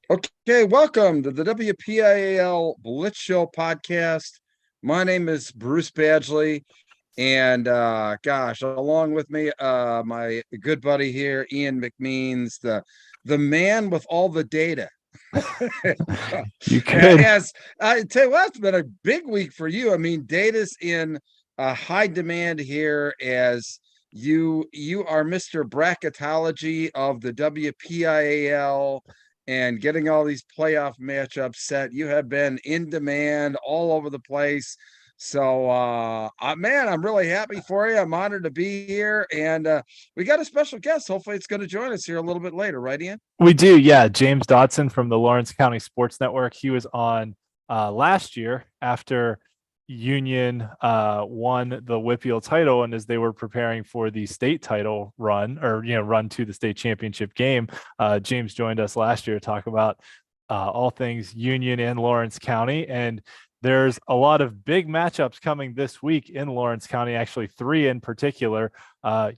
Okay, welcome to the WPIAL Blitz Show podcast. My name is Bruce Badgley, and gosh, along with me, my good buddy here, Ian McMeans, the man with all the data. You could. As I tell you what, it's been a big week for you. I mean, data's in high demand here as you are Mr. Bracketology of the WPIAL and getting all these playoff matchups set. You have been in demand all over the place. So man, I'm really happy for you. I'm honored to be here. And we got a special guest. Hopefully it's going to join us here a little bit later, right, Ian? We do, yeah. James Dotson from the Lawrence County Sports Network. He was on last year after Union won the WPIAL title, and as they were preparing for the state title run, or run to the state championship game, James joined us last year to talk about all things Union and Lawrence County. And there's a lot of big matchups coming this week in Lawrence County, actually three in particular.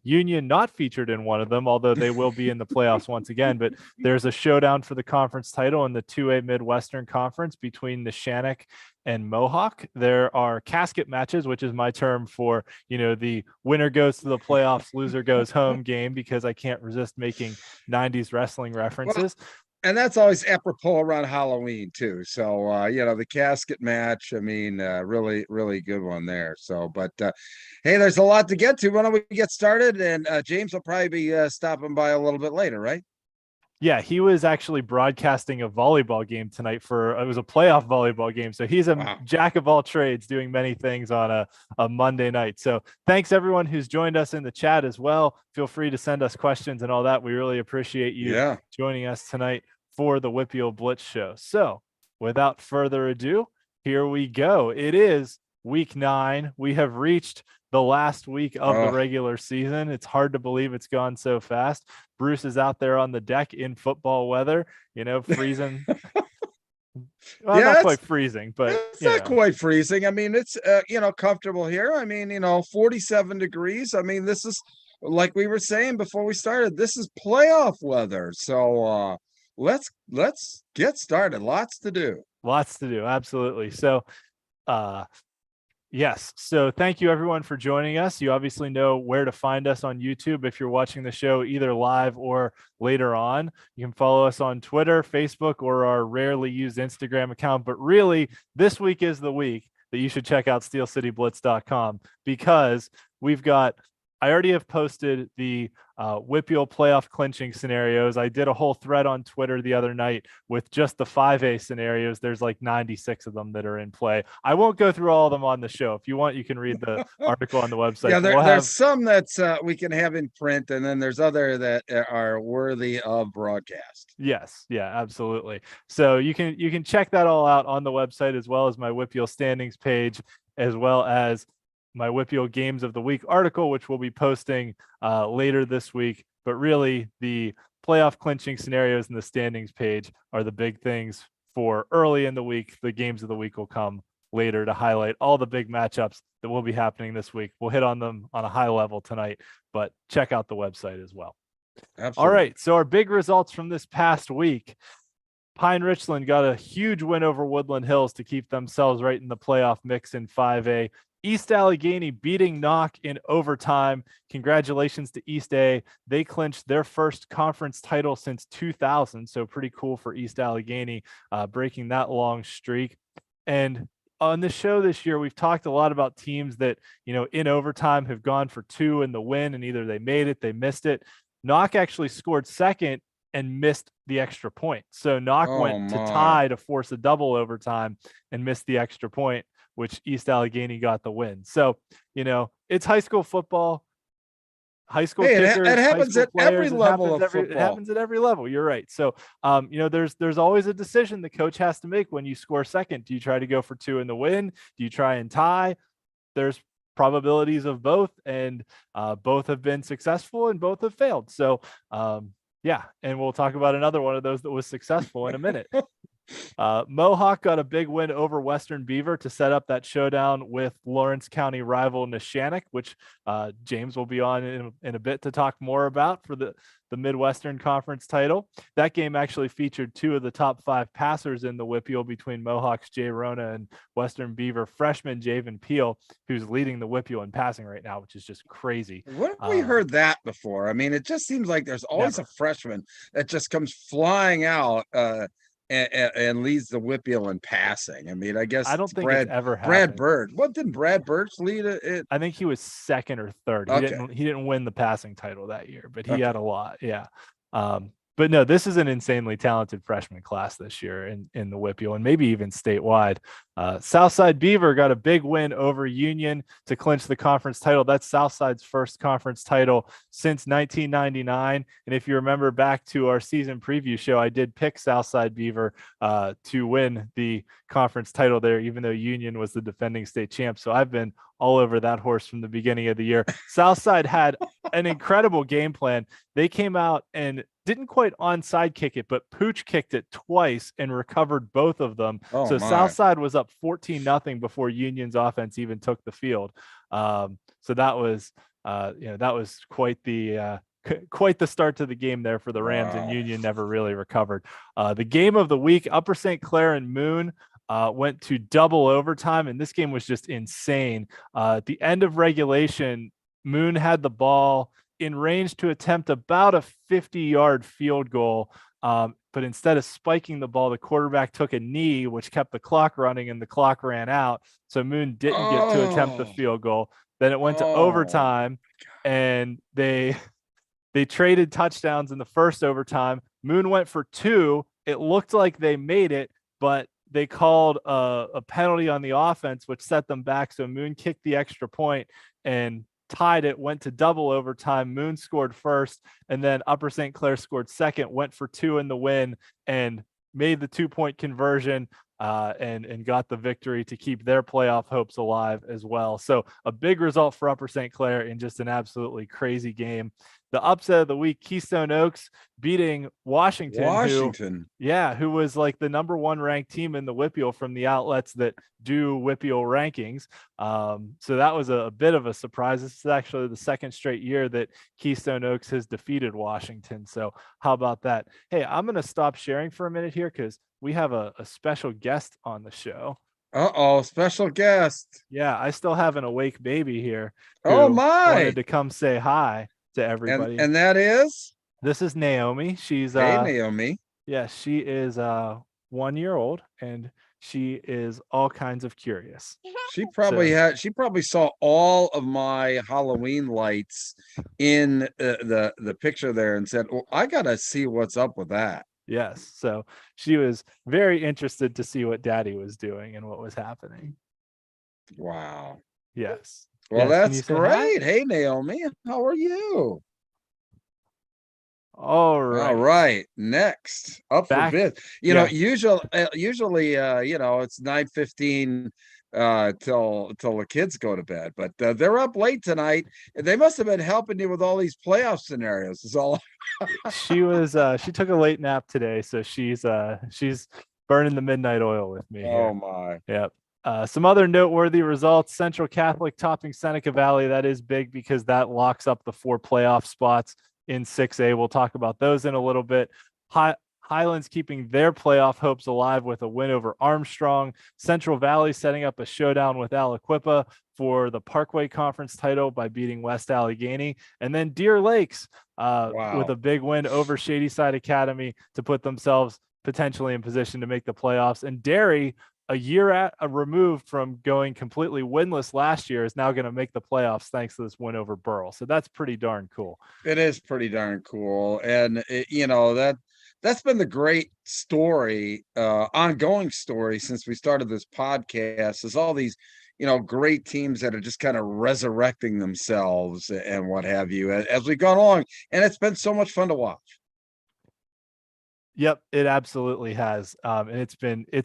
Union not featured in one of them, although they will be in the playoffs once again. But there's a showdown for the conference title in the 2A Midwestern Conference between Neshannock and Mohawk. There are casket matches, which is my term for, the winner goes to the playoffs, loser goes home game, because I can't resist making 90s wrestling references. Well, and that's always apropos around Halloween too. So the casket match, I mean, really, really good one there. So, but hey, there's a lot to get to. Why don't we get started? And James will probably be stopping by a little bit later, right? Yeah, he was actually broadcasting a volleyball game tonight it was a playoff volleyball game. So he's a jack of all trades, doing many things on a Monday night. So thanks everyone who's joined us in the chat as well. Feel free to send us questions and all that. We really appreciate you joining us tonight for the WPIAL Blitz show. So without further ado, here we go. It is week 9. We have reached the last week of the regular season. It's hard to believe it's gone so fast. Bruce is out there on the deck in football weather, freezing. Well, not quite freezing, but it's not quite freezing. I mean, it's comfortable here. I mean, 47 degrees. I mean, this is, like we were saying before we started, this is playoff weather. So let's get started. Lots to do. Absolutely. So yes. So thank you everyone for joining us. You obviously know where to find us on YouTube if you're watching the show either live or later on. You can follow us on Twitter, Facebook, or our rarely used Instagram account. But really, this week is the week that you should check out steelcityblitz.com, because I already have posted the WPIAL playoff clinching scenarios. I did a whole thread on Twitter the other night with just the 5A scenarios. There's like 96 of them that are in play. I won't go through all of them on the show. If you want, you can read the article on the website. Yeah, there's some that's we can have in print, and then there's other that are worthy of broadcast. Yes, yeah, absolutely. So you can check that all out on the website, as well as my WPIAL standings page, as well as my WPIAL Games of the Week article, which we'll be posting later this week. But really, the playoff clinching scenarios and the standings page are the big things for early in the week. The Games of the Week will come later to highlight all the big matchups that will be happening this week. We'll hit on them on a high level tonight, but check out the website as well. Absolutely. All right, so our big results from this past week. Pine Richland got a huge win over Woodland Hills to keep themselves right in the playoff mix in 5A. East Allegheny beating Knock in overtime. Congratulations to East A. They clinched their first conference title since 2000, so pretty cool for East Allegheny, breaking that long streak. And on the show this year, we've talked a lot about teams that, in overtime have gone for 2 in the win, and either they made it, they missed it. Knock actually scored second and missed the extra point. So Knock went to tie to force a double overtime and missed the extra point, which East Allegheny got the win. So, it's high school football. High school kickers, it happens at players, every level of football. It happens at every level. You're right. So, there's always a decision the coach has to make when you score second. Do you try to go for 2 in the win? Do you try and tie? There's probabilities of both, and both have been successful and both have failed. So, yeah, and we'll talk about another one of those that was successful in a minute. Mohawk got a big win over Western Beaver to set up that showdown with Lawrence County rival Neshannock, which James will be on in a bit to talk more about for the Midwestern Conference title. That game actually featured two of the top 5 passers in the WPIAL between Mohawk's Jay Rona and Western Beaver freshman Javen Peel, who's leading the WPIAL in passing right now, which is just crazy. When have we heard that before? I mean, it just seems like there's always Never. a freshman that just comes flying out and leads the WPIAL in passing. I mean, I guess I don't think it's ever Brad happened. Bird. What did Brad Birch lead it? I think he was second or third. Okay. He didn't win the passing title that year, but he had a lot. Yeah. But no, this is an insanely talented freshman class this year in the WPIAL and maybe even statewide. Southside Beaver got a big win over Union to clinch the conference title. That's Southside's first conference title since 1999. And if you remember back to our season preview show, I did pick Southside Beaver to win the conference title there, even though Union was the defending state champ. So I've been all over that horse from the beginning of the year. Southside had an incredible game plan. They came out and didn't quite onside kick it, but pooch kicked it twice and recovered both of them. So Southside was up 14-0 before Union's offense even took the field. So that was, that was quite the start to the game there for the Rams, and Union never really recovered. The game of the week, Upper St. Clair and Moon went to double overtime, and this game was just insane. At the end of regulation, Moon had the ball in range to attempt about a 50-yard field goal. But instead of spiking the ball, the quarterback took a knee, which kept the clock running, and the clock ran out. So Moon didn't get to attempt the field goal. Then it went to overtime, and they traded touchdowns in the first overtime. Moon went for 2. It looked like they made it, but they called a penalty on the offense, which set them back. So Moon kicked the extra point and tied it, went to double overtime. Moon scored first, and then Upper St. Clair scored second, went for 2 in the win, and made the 2-point conversion and got the victory to keep their playoff hopes alive as well. So a big result for Upper St. Clair in just an absolutely crazy game. The upset of the week, Keystone Oaks beating Washington. Who was like the number 1 ranked team in the WPIAL from the outlets that do WPIAL rankings. So that was a bit of a surprise. This is actually the second straight year that Keystone Oaks has defeated Washington. So how about that? Hey, I'm going to stop sharing for a minute here because we have a special guest on the show. Special guest. Yeah, I still have an awake baby here. Oh my! Wanted to come say hi to everybody. And that is? This is Naomi. She's Naomi. Yeah, she is 1 year old, and she is all kinds of curious. She probably saw all of my Halloween lights in the picture there and said, "Oh, I gotta see what's up with that." Yes. So she was very interested to see what Daddy was doing and what was happening. Wow. Yes. Well, that's great. Hey, Naomi, how are you? All right. Next up for bid. Usually, it's 9:15 till the kids go to bed, but they're up late tonight. They must have been helping you with all these playoff scenarios. Is all. She took a late nap today, so she's burning the midnight oil with me. Oh my. Yep. Some other noteworthy results: Central Catholic topping Seneca Valley. That is big because that locks up the 4 playoff spots in 6A. We'll talk about those in a little bit. Highlands keeping their playoff hopes alive with a win over Armstrong. Central Valley setting up a showdown with Aliquippa for the Parkway Conference title by beating West Allegheny. And then Deer Lakes with a big win over Shadyside Academy to put themselves potentially in position to make the playoffs. And Derry, a year removed from going completely winless last year, is now going to make the playoffs thanks to this win over Burrell. So that's pretty darn cool. It is pretty darn cool. And, that's been the great story, ongoing story since we started this podcast, is all these, great teams that are just kind of resurrecting themselves and what have you as we've gone along. And it's been so much fun to watch. Yep, it absolutely has. And it's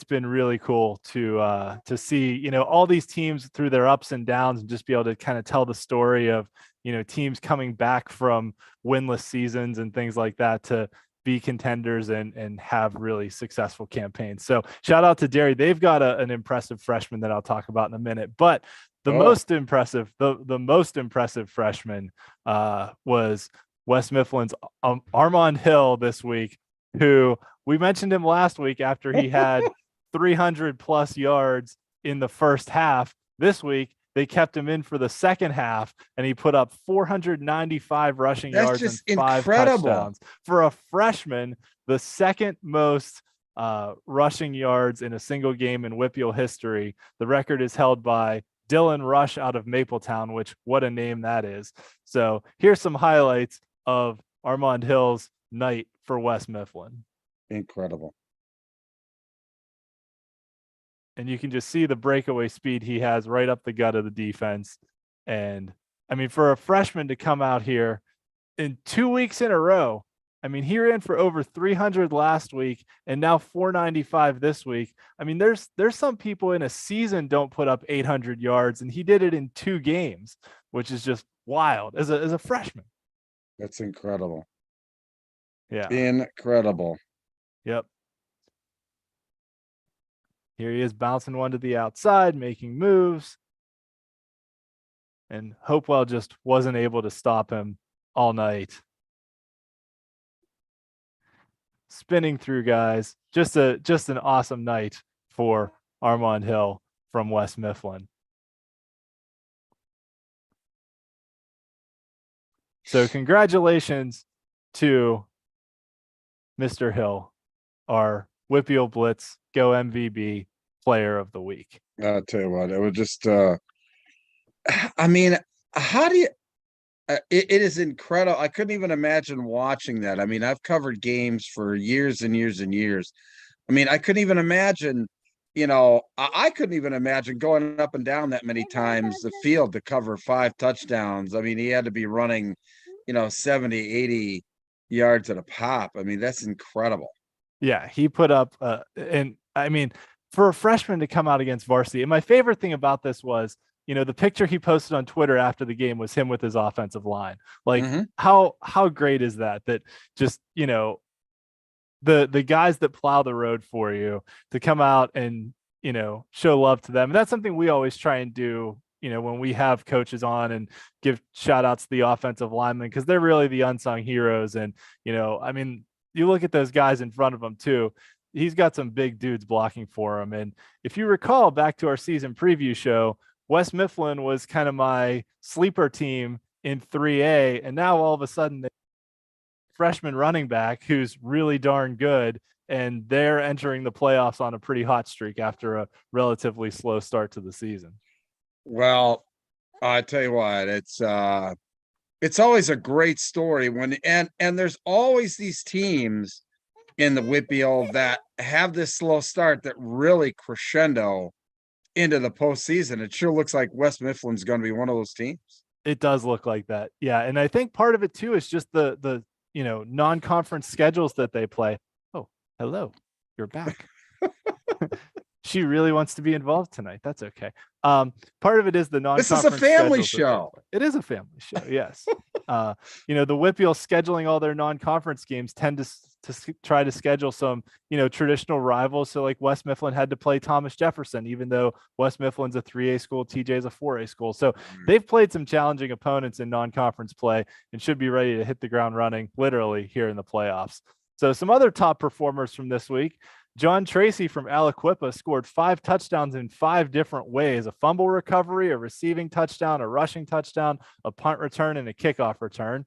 been really cool to see, all these teams through their ups and downs and just be able to kind of tell the story of, teams coming back from winless seasons and things like that to be contenders and have really successful campaigns. So shout out to Derry. They've got an impressive freshman that I'll talk about in a minute. But the most impressive freshman was West Mifflin's Armand Hill this week, who we mentioned him last week after he had 300 plus yards in the first half. This week, they kept him in for the second half, and he put up 495 rushing yards and 5 touchdowns. For a freshman, the second most rushing yards in a single game in WPIAL history. The record is held by Dylan Rush out of Mapletown, which what a name that is. So here's some highlights of Armand Hill's night for West Mifflin. Incredible. And you can just see the breakaway speed he has right up the gut of the defense. And I mean, for a freshman to come out here in 2 weeks in a row, I mean, he ran for over 300 last week and now 495 this week. I mean, there's some people in a season don't put up 800 yards, and he did it in 2 games, which is just wild as a freshman. That's incredible. Yeah. Incredible. Yep. Here he is bouncing one to the outside, making moves. And Hopewell just wasn't able to stop him all night. Spinning through guys. Just an awesome night for Armand Hill from West Mifflin. So congratulations to Mr. Hill, our WPIAL Blitz Go MVB Player of the Week. I'll tell you what, it was just I mean, how do you it is incredible. I couldn't even imagine watching that. I mean, I've covered games for years and years and years. I mean, I couldn't even imagine, I couldn't even imagine going up and down that many times the field to cover 5 touchdowns. I mean, he had to be running, 70, 80 yards at a pop. I mean, that's incredible. Yeah, he put up and I mean, for a freshman to come out against varsity. And my favorite thing about this was, the picture he posted on Twitter after the game was him with his offensive line. Like how great is that just, the guys that plow the road for you to come out and, show love to them. And that's something we always try and do, when we have coaches on and give shout outs to the offensive linemen, because they're really the unsung heroes. And, I mean, you look at those guys in front of him too. He's got some big dudes blocking for him. And if you recall back to our season preview show, West Mifflin was kind of my sleeper team in 3A. And now all of a sudden, they freshman running back who's really darn good. And they're entering the playoffs on a pretty hot streak after a relatively slow start to the season. Well, I tell you what, it's always a great story when and there's always these teams in the WPIAL that have this slow start that really crescendo into the postseason. It sure looks like West Mifflin's going to be one of those teams. It does look like that. Yeah. And I think part of it too is just the non-conference schedules that they play. Oh, hello, you're back. She really wants to be involved tonight. That's okay. Part of it is the non-conference. This is a family show. It is a family show. Yes. The WPIAL scheduling all their non-conference games tend to try to schedule some, traditional rivals. So like West Mifflin had to play Thomas Jefferson, even though West Mifflin's a 3A school, TJ's a 4A school. So they've played some challenging opponents in non-conference play and should be ready to hit the ground running literally here in the playoffs. So some other top performers from this week. John Tracy from Aliquippa scored 5 touchdowns in 5 different ways: a fumble recovery, a receiving touchdown, a rushing touchdown, a punt return, and a kickoff return.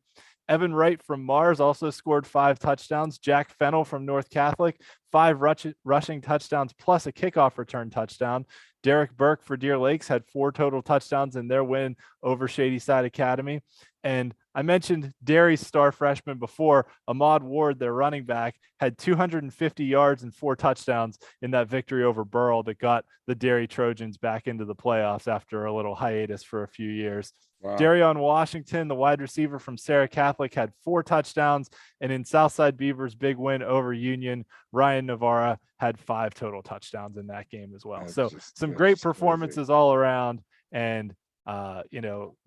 Evan Wright from Mars also scored 5 touchdowns. Jack Fennell from North Catholic, 5 rushing touchdowns plus a kickoff return touchdown. Derek Burke for Deer Lakes had 4 total touchdowns in their win over Shady Side Academy. And I mentioned Derry's star freshman before. Ahmad Ward, their running back, had 250 yards and 4 touchdowns in that victory over Burrell that got the Derry Trojans back into the playoffs after a little hiatus for a few years. Wow. Darion Washington, the wide receiver from Sarah Catholic, had 4 touchdowns. And in Southside Beavers' big win over Union, Ryan Navarra had 5 total touchdowns in that game as well. Some great performances crazy all around. And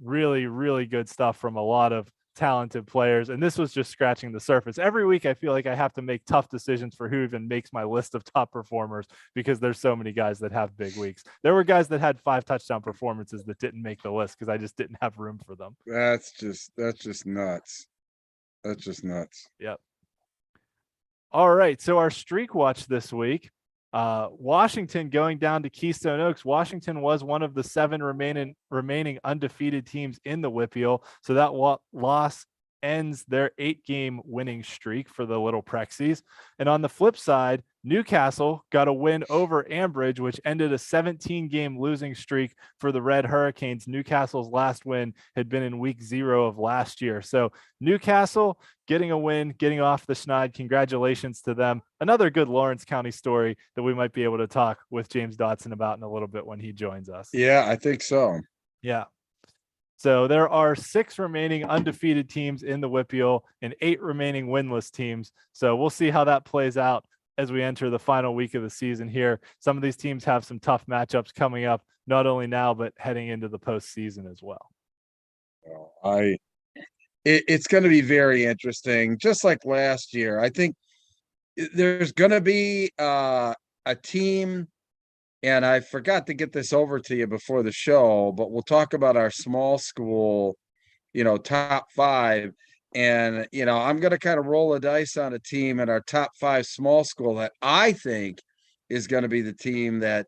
really, really good stuff from a lot of talented players. And this was just scratching the surface. Every week, I feel like I have to make tough decisions for who even makes my list of top performers because there's so many guys that have big weeks. There were guys that had 5 touchdown performances that didn't make the list because I just didn't have room for them. That's just nuts. That's just nuts. Yep. All right. So our streak watch this week, Washington going down to Keystone Oaks. Washington was one of the 7 remaining undefeated teams in the WPIAL. So that loss ends their 8-game winning streak for the Little Prexies. And on the flip side, Newcastle got a win over Ambridge, which ended a 17-game losing streak for the Red Hurricanes. Newcastle's last win had been in week 0 of last year. So Newcastle getting a win, getting off the schneid. Congratulations to them. Another good Lawrence County story that we might be able to talk with James Dotson about in a little bit when he joins us. Yeah, I think so. Yeah. So there are 6 remaining undefeated teams in the WPIAL and 8 remaining winless teams. So we'll see how that plays out as we enter the final week of the season here. Some of these teams have some tough matchups coming up, not only now, but heading into the postseason as well. It's going to be very interesting. Just like last year, I think there's going to be a team, and I forgot to get this over to you before the show, but we'll talk about our small school, top 5. And, I'm going to kind of roll the dice on a team in our top 5 small school that I think is going to be the team that,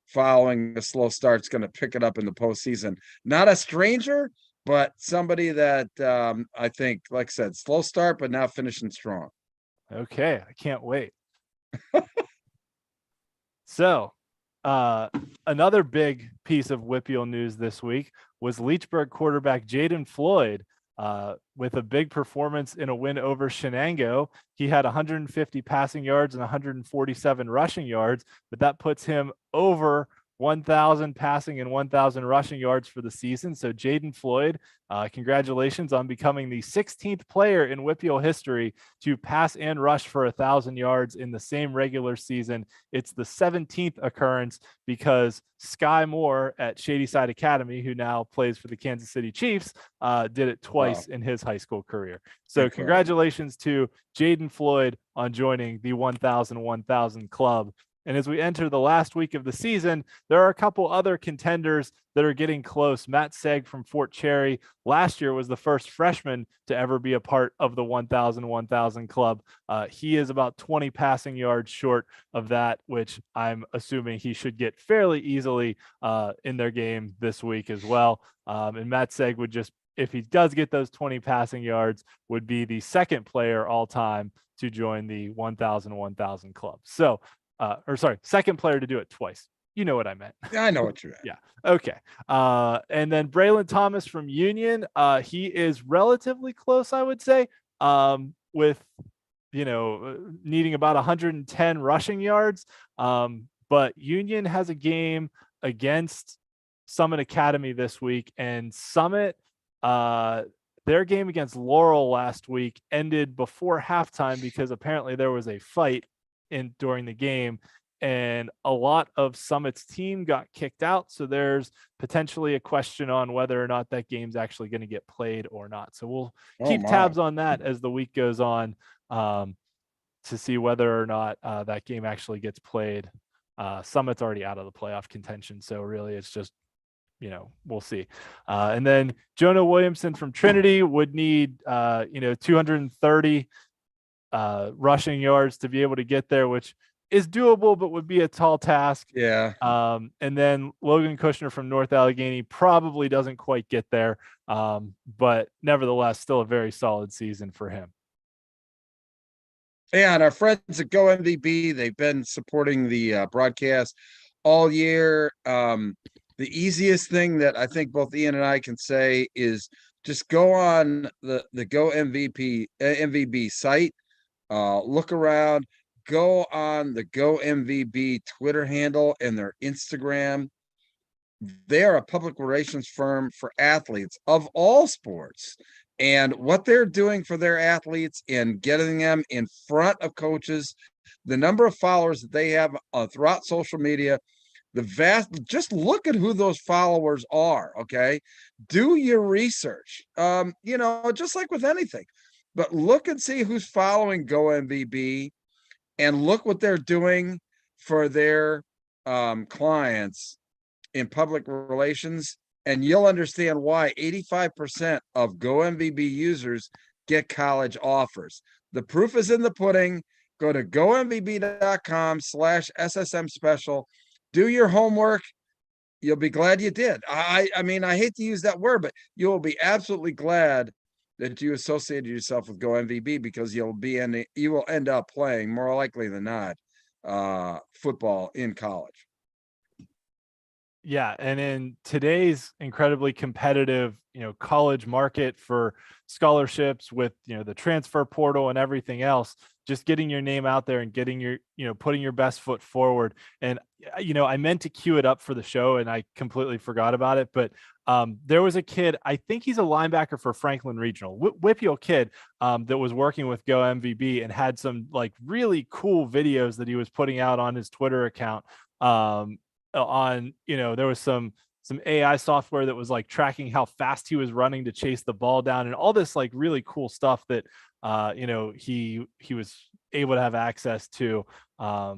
following a slow start is going to pick it up in the postseason. Not a stranger, but somebody that I think, like I said, slow start, but now finishing strong. Okay, I can't wait. So, another big piece of WPIAL news this week was Leechburg quarterback Jaden Floyd with a big performance in a win over Shenango. He had 150 passing yards and 147 rushing yards, but that puts him over 1,000 passing and 1,000 rushing yards for the season. So Jaden Floyd, congratulations on becoming the 16th player in WPIAL history to pass and rush for 1,000 yards in the same regular season. It's the 17th occurrence because Sky Moore at Shadyside Academy, who now plays for the Kansas City Chiefs, did it twice in his high school career. So congratulations to Jaden Floyd on joining the 1,000 club. And as we enter the last week of the season, there are a couple other contenders that are getting close. Matt Seg from Fort Cherry last year was the first freshman to ever be a part of the 1,000 club. He is about 20 passing yards short of that, which I'm assuming he should get fairly easily in their game this week as well. And Matt Seg would just, if he does get those 20 passing yards, would be the second player all time to join the 1,000 club. So, second player to do it twice. You know what I meant. I know what you meant. Yeah. Okay. And then Braylon Thomas from Union. He is relatively close, I would say, with, needing about 110 rushing yards. But Union has a game against Summit Academy this week, and Summit, their game against Laurel last week ended before halftime because apparently there was a fight during the game, and a lot of Summit's team got kicked out. So there's potentially a question on whether or not that game's actually going to get played or not. So we'll keep tabs on that as the week goes on to see whether or not that game actually gets played. Summit's already out of the playoff contention. So really it's just, we'll see. And then Jonah Williamson from Trinity would need, 230 rushing yards to be able to get there, which is doable, but would be a tall task. Yeah. And then Logan Kushner from North Allegheny probably doesn't quite get there. But nevertheless, still a very solid season for him. Yeah, and our friends at Go MVP, they've been supporting the broadcast all year. The easiest thing that I think both Ian and I can say is just go on the Go MVP site. Look around, go on the Go MVB Twitter handle and their Instagram. They are a public relations firm for athletes of all sports. And what they're doing for their athletes and getting them in front of coaches, the number of followers that they have throughout social media, just look at who those followers are. Okay. Do your research. Just like with anything, but look and see who's following GoMVB and look what they're doing for their clients in public relations, and you'll understand why 85% of GoMVB users get college offers. The proof is in the pudding. Go to gomvb.com/SSM special. Do your homework. You'll be glad you did. I mean, I hate to use that word, but you will be absolutely glad that you associated yourself with GoMVB, because you will end up playing, more likely than not, football in college. Yeah, and in today's incredibly competitive, college market for scholarships with, the transfer portal and everything else, just getting your name out there and getting your, putting your best foot forward. And, I meant to cue it up for the show and I completely forgot about it, but there was a kid, I think he's a linebacker for Franklin Regional, WPIAL kid, that was working with GoMVB and had some like really cool videos that he was putting out on his Twitter account. There was some AI software that was like tracking how fast he was running to chase the ball down, and all this like really cool stuff that he was able to have access to. I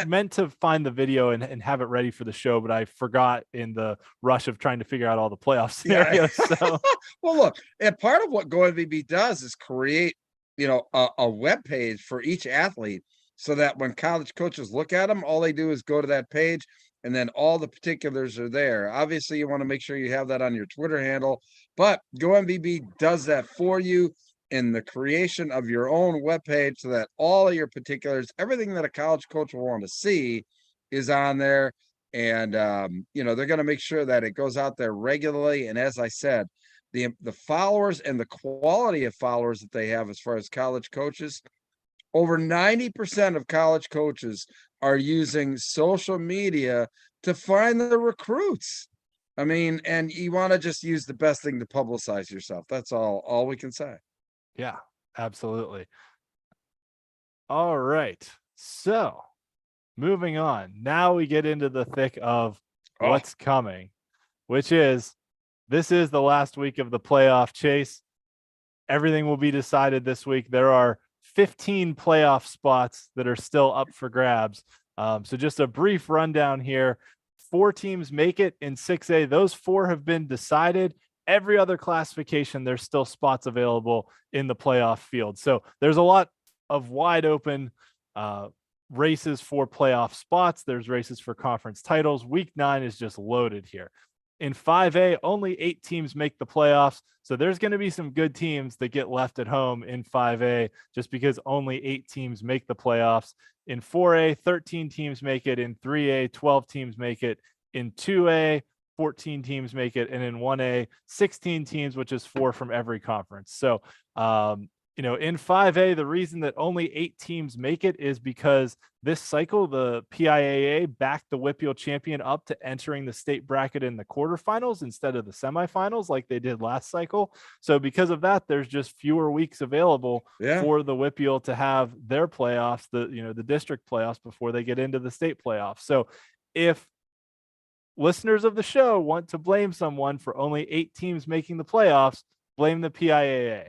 meant to find the video and have it ready for the show, but I forgot in the rush of trying to figure out all the playoff scenarios. Yeah. So well, look, and part of what GoMVB does is create a web page for each athlete, so that when college coaches look at them, all they do is go to that page and then all the particulars are there. Obviously, you want to make sure you have that on your Twitter handle, but GoMVB does that for you in the creation of your own webpage, so that all of your particulars, everything that a college coach will want to see, is on there. And, they're going to make sure that it goes out there regularly. And as I said, the followers and the quality of followers that they have as far as college coaches, over 90% of college coaches are using social media to find the recruits. I mean, and you want to just use the best thing to publicize yourself. That's all we can say. yeah, absolutely. All right. So moving on. Now we get into the thick of what's coming, which is this is the last week of the playoff chase. Everything will be decided this week. There are 15 playoff spots that are still up for grabs. So just a brief rundown here. 4 teams make it in 6A. Those 4 have been decided. Every other classification, there's still spots available in the playoff field. So there's a lot of wide open races for playoff spots. There's races for conference titles. Week 9 is just loaded here. In 5A, only 8 teams make the playoffs. So there's going to be some good teams that get left at home in 5A just because only 8 teams make the playoffs. In 4A, 13 teams make it. In 3A, 12 teams make it. In 2A, 14 teams make it. And in 1A, 16 teams, which is 4 from every conference. So, in 5A, the reason that only 8 teams make it is because this cycle, the PIAA backed the WPIAL champion up to entering the state bracket in the quarterfinals instead of the semifinals like they did last cycle. So because of that, there's just fewer weeks available for the WPIAL to have their playoffs, the district playoffs, before they get into the state playoffs. So if listeners of the show want to blame someone for only 8 teams making the playoffs, blame the PIAA.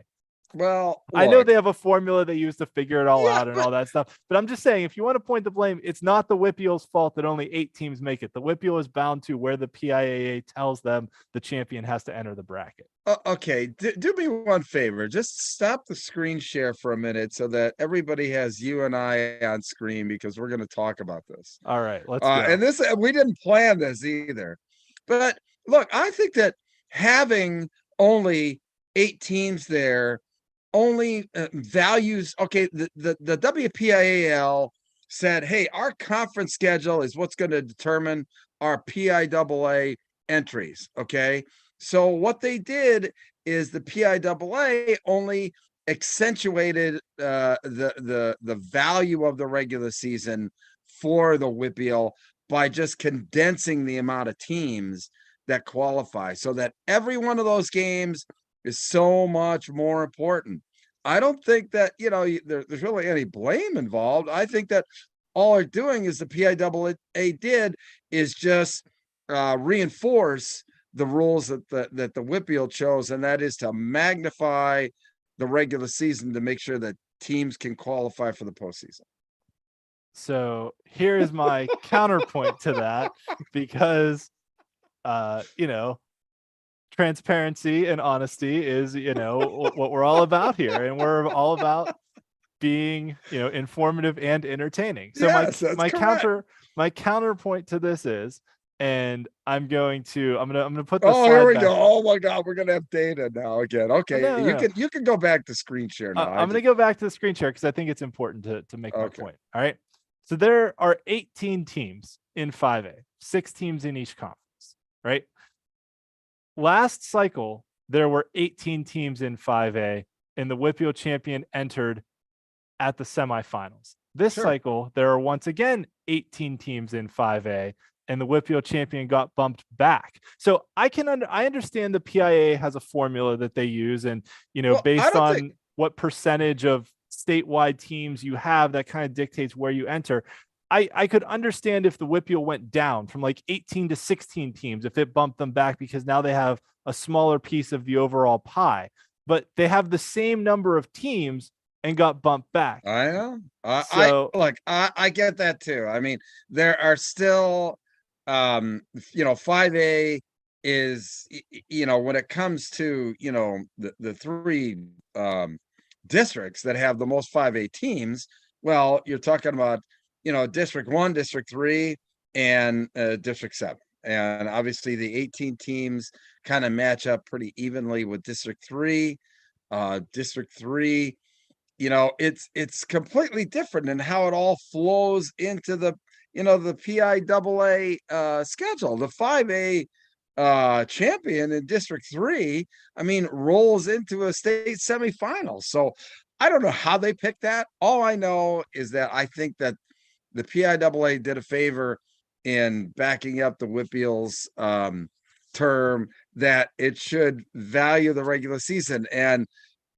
Well, look, I know they have a formula they use to figure it all out and all that stuff, but I'm just saying, if you want to point the blame, it's not the WPIAL's fault that only 8 teams make it. The WPIAL is bound to where the PIAA tells them the champion has to enter the bracket. Okay, do me one favor. Just stop the screen share for a minute so that everybody has you and I on screen, because we're going to talk about this. All right, let's go. And we didn't plan this either. But look, I think that having only 8 teams there only values, okay, the WPIAL said, hey, our conference schedule is what's going to determine our PIAA entries. Okay. So what they did is the PIAA only accentuated the value of the regular season for the WPIAL by just condensing the amount of teams that qualify, so that every one of those games is so much more important. I don't think that there's really any blame involved. I think that all they're doing is the PIAA did is just reinforce the rules that the WPIAL chose, and that is to magnify the regular season to make sure that teams can qualify for the postseason. So here is my counterpoint to that, because, transparency and honesty is, what we're all about here. And we're all about being, informative and entertaining. So Yes, my counterpoint to this is, and I'm gonna put the here we slide go. back. Oh my God, we're gonna have data now again. Okay, No. you can go back to screen share now. I'm gonna go back to the screen share because I think it's important to make my Okay. point. All right. So there are 18 teams in 5A, 6 teams in each conference, right? Last cycle, there were 18 teams in 5A, and the WPIAL champion entered at the semifinals. This Sure. cycle, there are once again 18 teams in 5A, and the WPIAL champion got bumped back. So I understand the PIAA has a formula that they use, and based on what percentage of statewide teams you have, that kind of dictates where you enter. I could understand if the WPIAL went down from like 18 to 16 teams, if it bumped them back, because now they have a smaller piece of the overall pie. But they have the same number of teams and got bumped back. I know. So I get that too. I mean, there are still 5A is, when it comes to, the 3 districts that have the most 5A teams, well, you're talking about, District 1, District 3, and District 7. And obviously the 18 teams kind of match up pretty evenly with District 3. District 3, it's completely different in how it all flows into the PIAA schedule. The 5A champion in District 3, I mean, rolls into a state semifinal. So I don't know how they picked that. All I know is that I think that the PIAA did a favor in backing up the WPIAL's term that it should value the regular season. And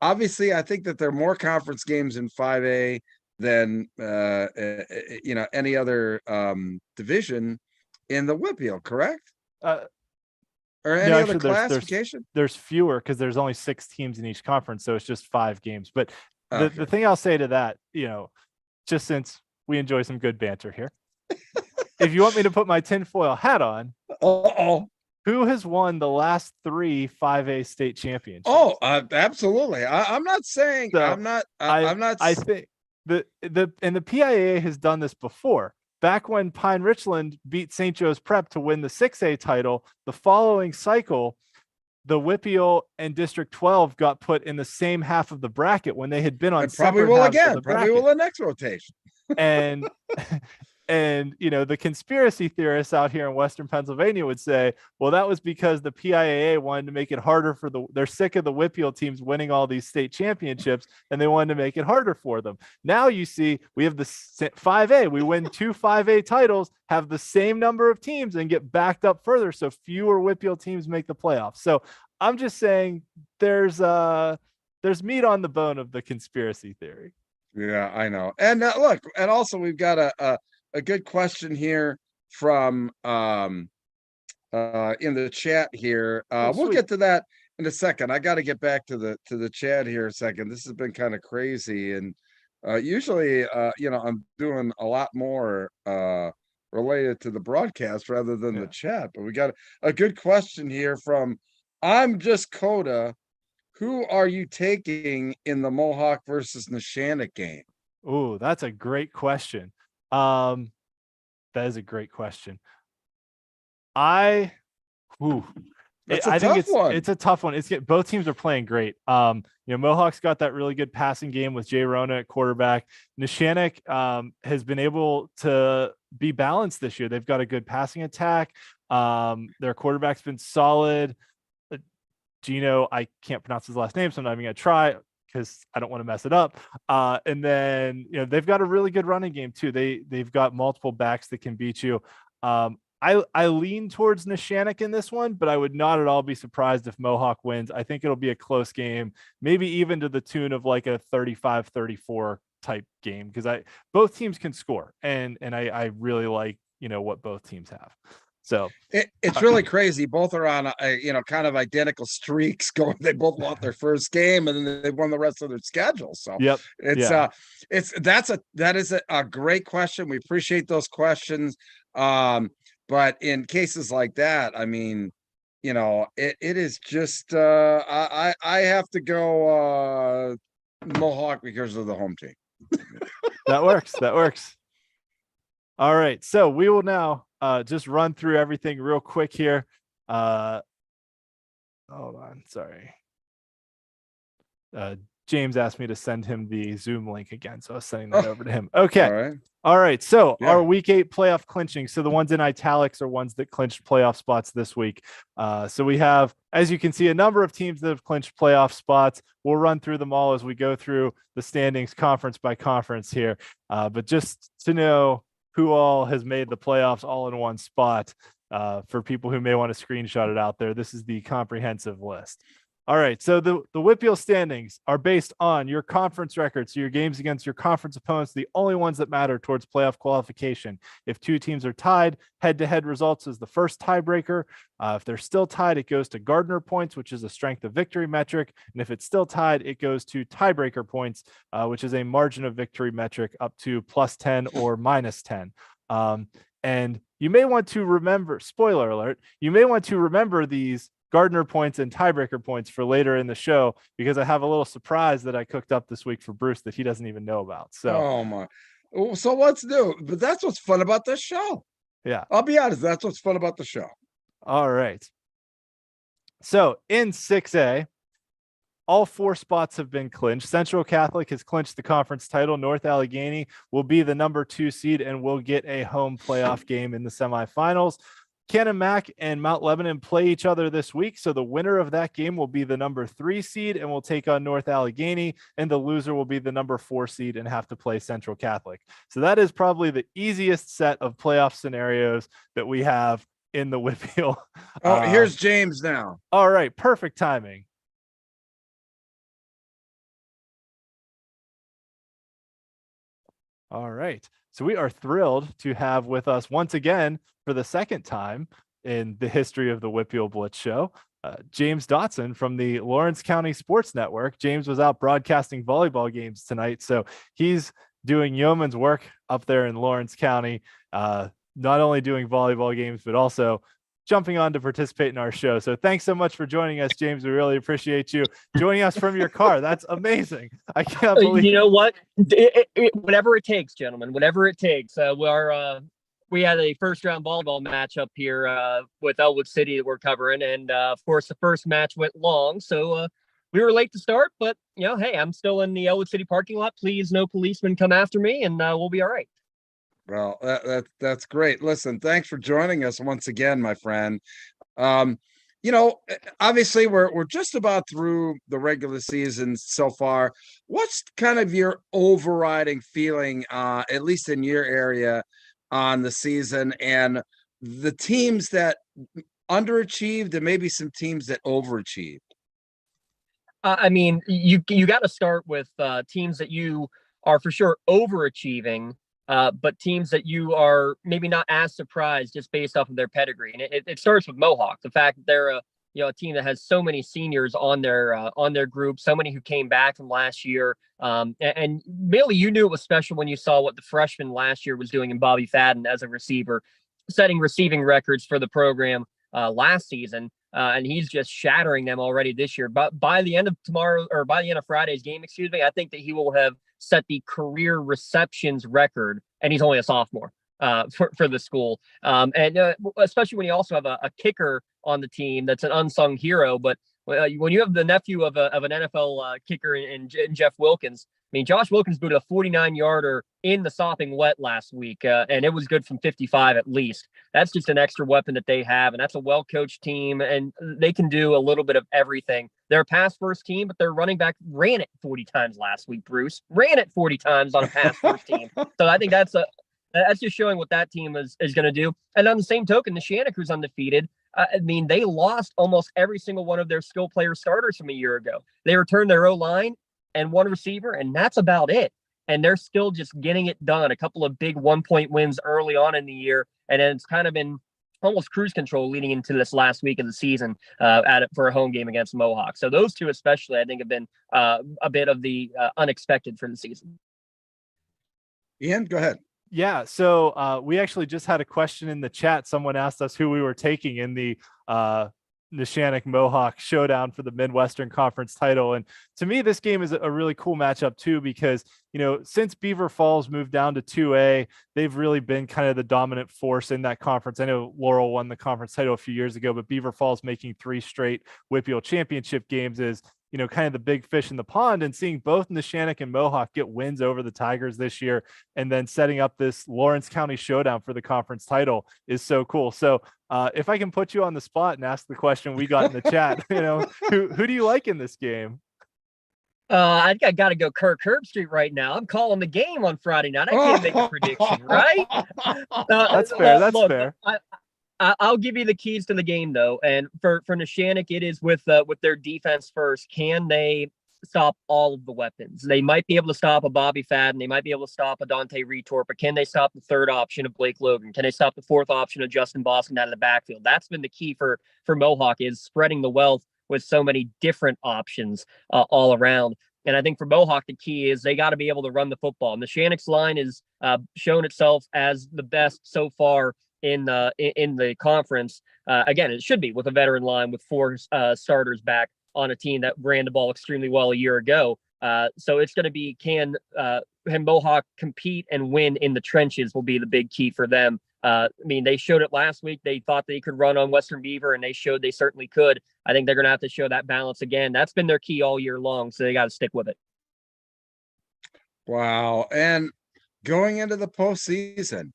obviously, I think that there are more conference games in 5A than any other division in the WPIAL, correct? Or any other classification? There's fewer because there's only 6 teams in each conference, so it's just 5 games. But the thing I'll say to that, just since we enjoy some good banter here, if you want me to put my tinfoil hat on, who has won the last 3 5A state championships? Oh, absolutely. I'm not saying so I think the PIAA has done this before. Back when Pine Richland beat St. Joe's Prep to win the 6A title, the following cycle, the WPIAL and District 12 got put in the same half of the bracket when they had been on probably will again. Probably will the next rotation. And the conspiracy theorists out here in Western Pennsylvania would say, well, that was because the PIAA wanted to make it harder for they're sick of the WPIAL teams winning all these state championships, and they wanted to make it harder for them. Now you see we have the 5A, we win 2 5A titles, have the same number of teams, and get backed up further, so fewer WPIAL teams make the playoffs. So I'm just saying there's meat on the bone of the conspiracy theory. Yeah, I know. And look, and also we've got a good question here from in the chat here. We'll get to that in a second. I got to get back to the chat here a second. This has been kind of crazy, and usually I'm doing a lot more related to the broadcast rather than the chat. But we got a good question here from I'm Just Coda. Who are you taking in the Mohawk versus Neshannock game? Oh, that's a great question. That is a great question. I think it's a tough one. Both teams are playing great. Mohawk's got that really good passing game with Jay Rona at quarterback. Neshannock has been able to be balanced this year. They've got a good passing attack. Their quarterback's been solid. Gino, I can't pronounce his last name, so I'm not even gonna try because I don't want to mess it up. And then they've got a really good running game too. They've got multiple backs that can beat you. I lean towards Neshannock in this one, but I would not at all be surprised if Mohawk wins. I think it'll be a close game, maybe even to the tune of like a 35-34 type game, because both teams can score, and I really like, what both teams have. So it's really crazy. Both are on kind of identical streaks going. They both lost their first game and then they won the rest of their schedule. So yep. that is a great question. We appreciate those questions. But in cases like that, I mean, it is just I have to go Mohawk because of the home team. That works. All right. So we will now just run through everything real quick here. Hold on. Sorry. James asked me to send him the Zoom link again, so I was sending that over to him. Okay. All right. So our week 8 playoff clinching. So the ones in italics are ones that clinched playoff spots this week. So we have, as you can see, a number of teams that have clinched playoff spots. We'll run through them all as we go through the standings conference by conference here. But just to know who all has made the playoffs all in one spot, for people who may want to screenshot it out there, this is the comprehensive list. All right, so the WPIAL standings are based on your conference record, so your games against your conference opponents, the only ones that matter towards playoff qualification. If two teams are tied, head-to-head results is the first tiebreaker. If they're still tied, it goes to Gardner points, which is a strength of victory metric. And if it's still tied, it goes to tiebreaker points, which is a margin of victory metric up to +10 or -10. And you may want to remember, spoiler alert, you may want to remember these Gardner points and tiebreaker points for later in the show, because I have a little surprise that I cooked up this week for Bruce that he doesn't even know about. So, oh my, so let's do. But that's what's fun about this show. Yeah, I'll be honest. That's what's fun about the show. All right. So in 6A, all 4 spots have been clinched. Central Catholic has clinched the conference title. North Allegheny will be the number 2 seed and will get a home playoff game in the semifinals. Cannon Mac and Mount Lebanon play each other this week, so the winner of that game will be the number 3 seed and will take on North Allegheny, and the loser will be the number 4 seed and have to play Central Catholic. So that is probably the easiest set of playoff scenarios that we have in the WPIAL. Oh, here's James now. All right, perfect timing. All right. So we are thrilled to have with us once again for the second time in the history of the WPIAL Blitz show, James Dotson from the Lawrence County Sports Network. James was out broadcasting volleyball games tonight, so he's doing yeoman's work up there in Lawrence County, not only doing volleyball games, but also jumping on to participate in our show. So thanks so much for joining us, James. We really appreciate you joining us from your car. That's amazing. I can't believe. You know what? Whatever it takes, gentlemen, whatever it takes. We had a first-round volleyball match up here with Elwood City that we're covering, and of course, the first match went long, so we were late to start. But hey, I'm still in the Elwood City parking lot. Please, no policemen come after me, and we'll be all right. Well, that's great. Listen, thanks for joining us once again, my friend. Obviously we're just about through the regular season so far. What's kind of your overriding feeling, at least in your area, on the season and the teams that underachieved and maybe some teams that overachieved? I mean, you got to start with teams that you are for sure overachieving. But teams that you are maybe not as surprised just based off of their pedigree. And it starts with Mohawk. The fact that they're a team that has so many seniors on their group, so many who came back from last year. And really, you knew it was special when you saw what the freshman last year was doing in Bobby Fadden as a receiver, setting receiving records for the program last season. And he's just shattering them already this year. But by the end of Friday's game, I think that he will have set the career receptions record, and he's only a sophomore for the school. And especially when you also have a kicker on the team that's an unsung hero. But when you have the nephew of an NFL kicker in Jeff Wilkins, I mean, Josh Wilkins booted a 49-yarder in the sopping wet last week, and it was good from 55 at least. That's just an extra weapon that they have, and that's a well-coached team, and they can do a little bit of everything. They're a pass-first team, but their running back ran it 40 times last week, Bruce. Ran it 40 times on a pass-first team. So I think that's just showing what that team is going to do. And on the same token, the Shannock, who's undefeated, I mean, they lost almost every single one of their skill player starters from a year ago. They returned their O-line and one receiver, and that's about it. and they're still just getting it done. A couple of big 1-point wins early on in the year, and then it's kind of been almost cruise control leading into this last week of the season for a home game against Mohawk. So those two especially, I think, have been a bit of the unexpected for the season. Ian, go ahead. Yeah, so we actually just had a question in the chat. Someone asked us who we were taking in the Neshannock Mohawk showdown for the Midwestern Conference title. And to me, this game is a really cool matchup too, because, since Beaver Falls moved down to 2A, they've really been kind of the dominant force in that conference. I know Laurel won the conference title a few years ago, but Beaver Falls making 3 straight WPIAL championship games is, kind of the big fish in the pond, and seeing both Neshannock and Mohawk get wins over the Tigers this year, and then setting up this Lawrence County showdown for the conference title is so cool. So if I can put you on the spot and ask the question we got in the chat, who do you like in this game? I think I got to go Kirk Herbstreit right now. I'm calling the game on Friday night. I can't make a prediction, right? That's fair. That's fair. I'll give you the keys to the game, though. And for Neshannock, it is with their defense first. Can they stop all of the weapons? They might be able to stop a Bobby Fadden. They might be able to stop a Dante Retort, but can they stop the third option of Blake Logan? Can they stop the fourth option of Justin Boston out of the backfield? That's been the key for Mohawk, is spreading the wealth with so many different options all around. And I think for Mohawk, the key is they got to be able to run the football. And Neshannock's line has shown itself as the best so far in the conference. Again, it should be with a veteran line with 4 starters back on a team that ran the ball extremely well a year ago. So it's going to be, can Mohawk compete and win in the trenches will be the big key for them. I mean, they showed it last week. They thought they could run on Western Beaver, and they showed they certainly could. I think they're going to have to show that balance again. That's been their key all year long, so they got to stick with it. Wow. And going into the postseason,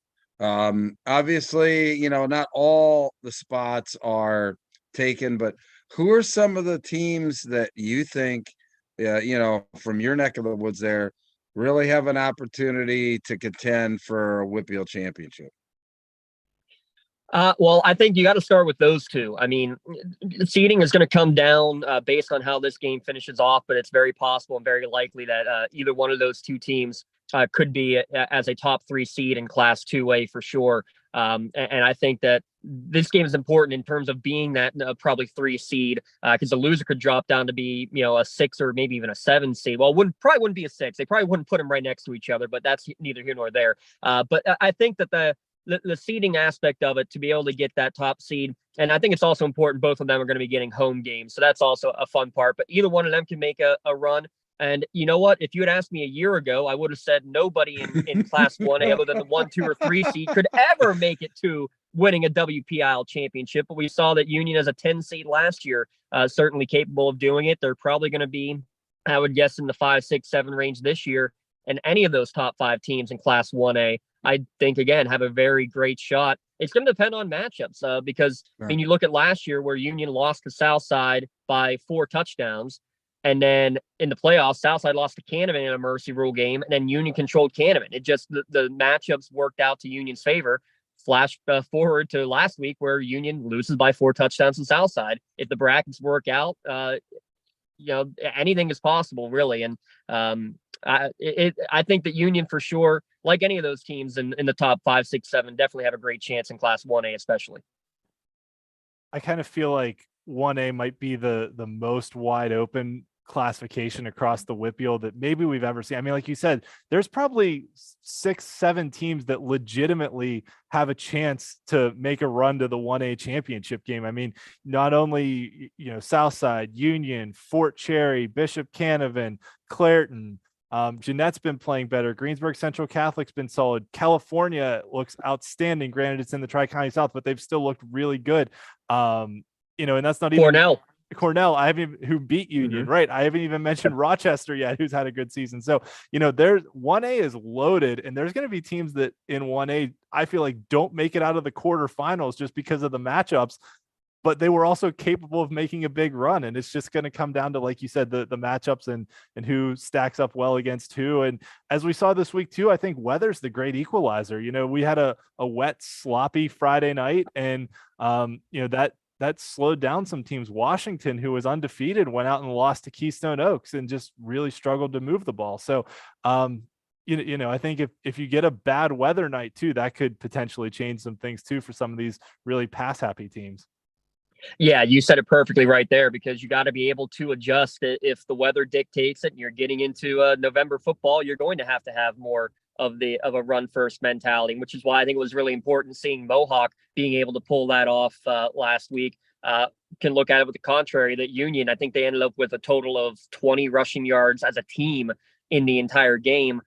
obviously, not all the spots are taken, but who are some of the teams that you think, from your neck of the woods there, really have an opportunity to contend for a WPIAL championship? Well, I think you got to start with those two. I mean, seeding is going to come down based on how this game finishes off, but it's very possible and very likely that either one of those two teams could be as a top 3 seed in Class 2A for sure. And I think that this game is important in terms of being that probably 3 seed, because the loser could drop down to be, a 6 or maybe even a 7 seed. Well, probably wouldn't be a 6. They probably wouldn't put them right next to each other, but that's neither here nor there. But I think that the seeding aspect of it, to be able to get that top seed. And I think it's also important, both of them are going to be getting home games. So that's also a fun part, but either one of them can make a run. And you know what? If you had asked me a year ago, I would have said nobody in Class 1A other than the 1, 2, or 3 seed could ever make it to winning a WPIAL championship. But we saw that Union as a 10 seed last year, certainly capable of doing it. They're probably going to be, I would guess, in the 5, 6, 7 range this year. And any of those top 5 teams in Class 1A, I think, again, have a very great shot. It's going to depend on matchups because, I mean, you look at last year where Union lost to Southside by 4 touchdowns. And then in the playoffs, Southside lost to Canevin in a mercy rule game, and then Union controlled Canevin. It just, the matchups worked out to Union's favor. Flash forward to last week where Union loses by 4 touchdowns to Southside. If the brackets work out, anything is possible, really. And I think that Union, for sure, like any of those teams in the top 5, 6, 7, definitely have a great chance in Class 1A, especially. I kind of feel like 1A might be the most wide open classification across the WPIAL that maybe we've ever seen. I mean, like you said, there's probably 6, 7 teams that legitimately have a chance to make a run to the 1A championship game. I mean, not only, Southside, Union, Fort Cherry, Bishop Canevin, Clairton, Jeanette's been playing better. Greensburg Central Catholic's been solid. California looks outstanding. Granted, it's in the Tri-County South, but they've still looked really good. And that's not even Cornell. I haven't who beat Union, right? I haven't even mentioned Rochester yet, who's had a good season. So, there's 1A is loaded, and there's going to be teams that in 1A, I feel like don't make it out of the quarterfinals just because of the matchups, but they were also capable of making a big run. And it's just going to come down to, like you said, the matchups and who stacks up well against who. And as we saw this week too, I think weather's the great equalizer. We had a wet, sloppy Friday night, and that slowed down some teams. Washington, who was undefeated, went out and lost to Keystone Oaks and just really struggled to move the ball. So I think if you get a bad weather night too, that could potentially change some things too for some of these really pass happy teams. Yeah, you said it perfectly right there, because you got to be able to adjust it. If the weather dictates it and you're getting into November football, you're going to have more of a run first mentality, which is why I think it was really important seeing Mohawk being able to pull that off last week. Can look at it with the contrary, that Union, I think they ended up with a total of 20 rushing yards as a team in the entire game.